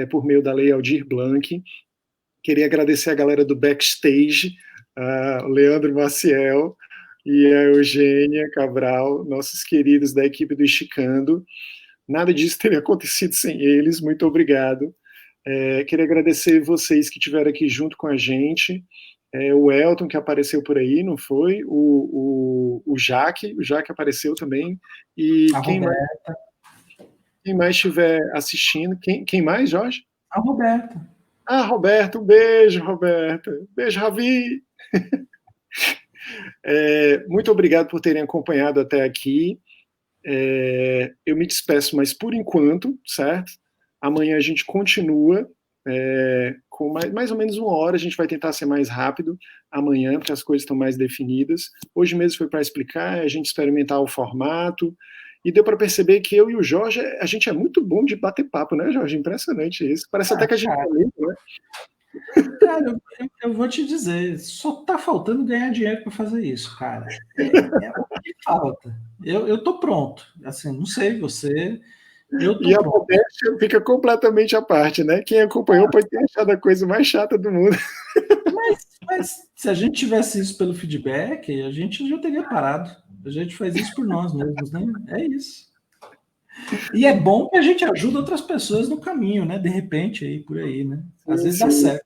por meio da Lei Aldir Blanc. Queria agradecer a galera do backstage, o Leandro Maciel e a Eugênia Cabral, nossos queridos da equipe do Esticando. Nada disso teria acontecido sem eles, muito obrigado. Queria agradecer vocês que estiveram aqui junto com a gente, o Elton, que apareceu por aí, não foi? O Jaque apareceu também, e quem mais estiver assistindo, quem mais, Jorge? A Roberta. Roberto, um beijo, Roberta. Beijo, Ravi. Muito obrigado por terem acompanhado até aqui. Eu me despeço, mas por enquanto, certo? Amanhã a gente continua com mais ou menos 1 hora, a gente vai tentar ser mais rápido amanhã, porque as coisas estão mais definidas. Hoje mesmo foi para explicar, a gente experimentar o formato, e deu para perceber que eu e o Jorge, a gente é muito bom de bater papo, né, Jorge? Impressionante isso. Parece até que a gente é amigo, né? Cara, eu vou te dizer, só tá faltando ganhar dinheiro para fazer isso, cara. É o que falta. Eu tô pronto. Assim, não sei você, eu tô e a pronto. modéstia fica completamente à parte, né? Quem acompanhou pode ter achado a coisa mais chata do mundo. Mas se a gente tivesse isso pelo feedback, a gente já teria parado. A gente faz isso por nós mesmos, né? É isso. E é bom que a gente ajuda outras pessoas no caminho, né? De repente, aí, por aí, né? Às vezes dá certo.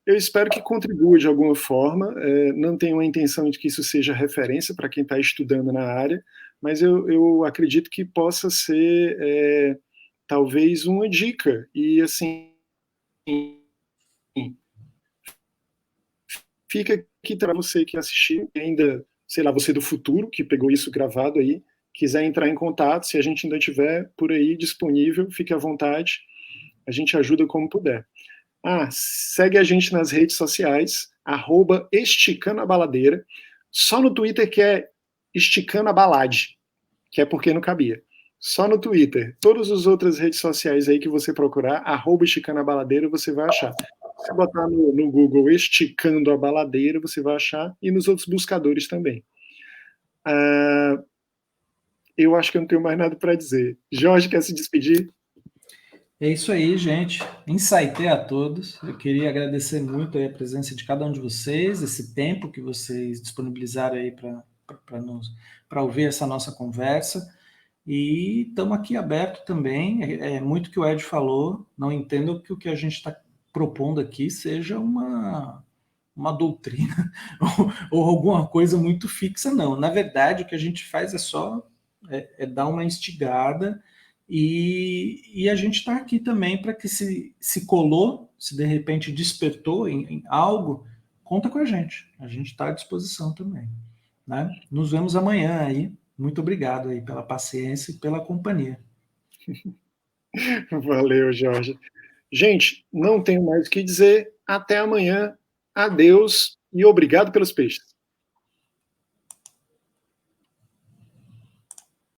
Eu espero que contribua de alguma forma. Não tenho a intenção de que isso seja referência para quem está estudando na área, mas eu acredito que possa ser talvez uma dica. E assim, fica aqui para você que assistiu, ainda, sei lá, você do futuro, que pegou isso gravado aí, quiser entrar em contato, se a gente ainda tiver por aí disponível, fique à vontade, a gente ajuda como puder. Segue a gente nas redes sociais, @esticando-a-baladeira, só no Twitter que é esticando-a-balade, que é porque não cabia. Só no Twitter. Todas as outras redes sociais aí que você procurar, @esticando-a-baladeira, você vai achar. Se botar no Google Esticando a Baladeira, você vai achar, e nos outros buscadores também. Eu acho que eu não tenho mais nada para dizer. Jorge, quer se despedir? É isso aí, gente. Insightei a todos. Eu queria agradecer muito aí a presença de cada um de vocês, esse tempo que vocês disponibilizaram aí para ouvir essa nossa conversa. E estamos aqui aberto também. É muito que o Ed falou. Não entendo que o que a gente está propondo aqui seja uma doutrina ou alguma coisa muito fixa, não. Na verdade, o que a gente faz é só dar uma instigada, e a gente está aqui também para que se colou, se de repente despertou em algo, conta com a gente. A gente está à disposição também. Né? Nos vemos amanhã aí. Muito obrigado aí pela paciência e pela companhia. Valeu, Jorge. Gente, não tenho mais o que dizer. Até amanhã. Adeus e obrigado pelos peixes.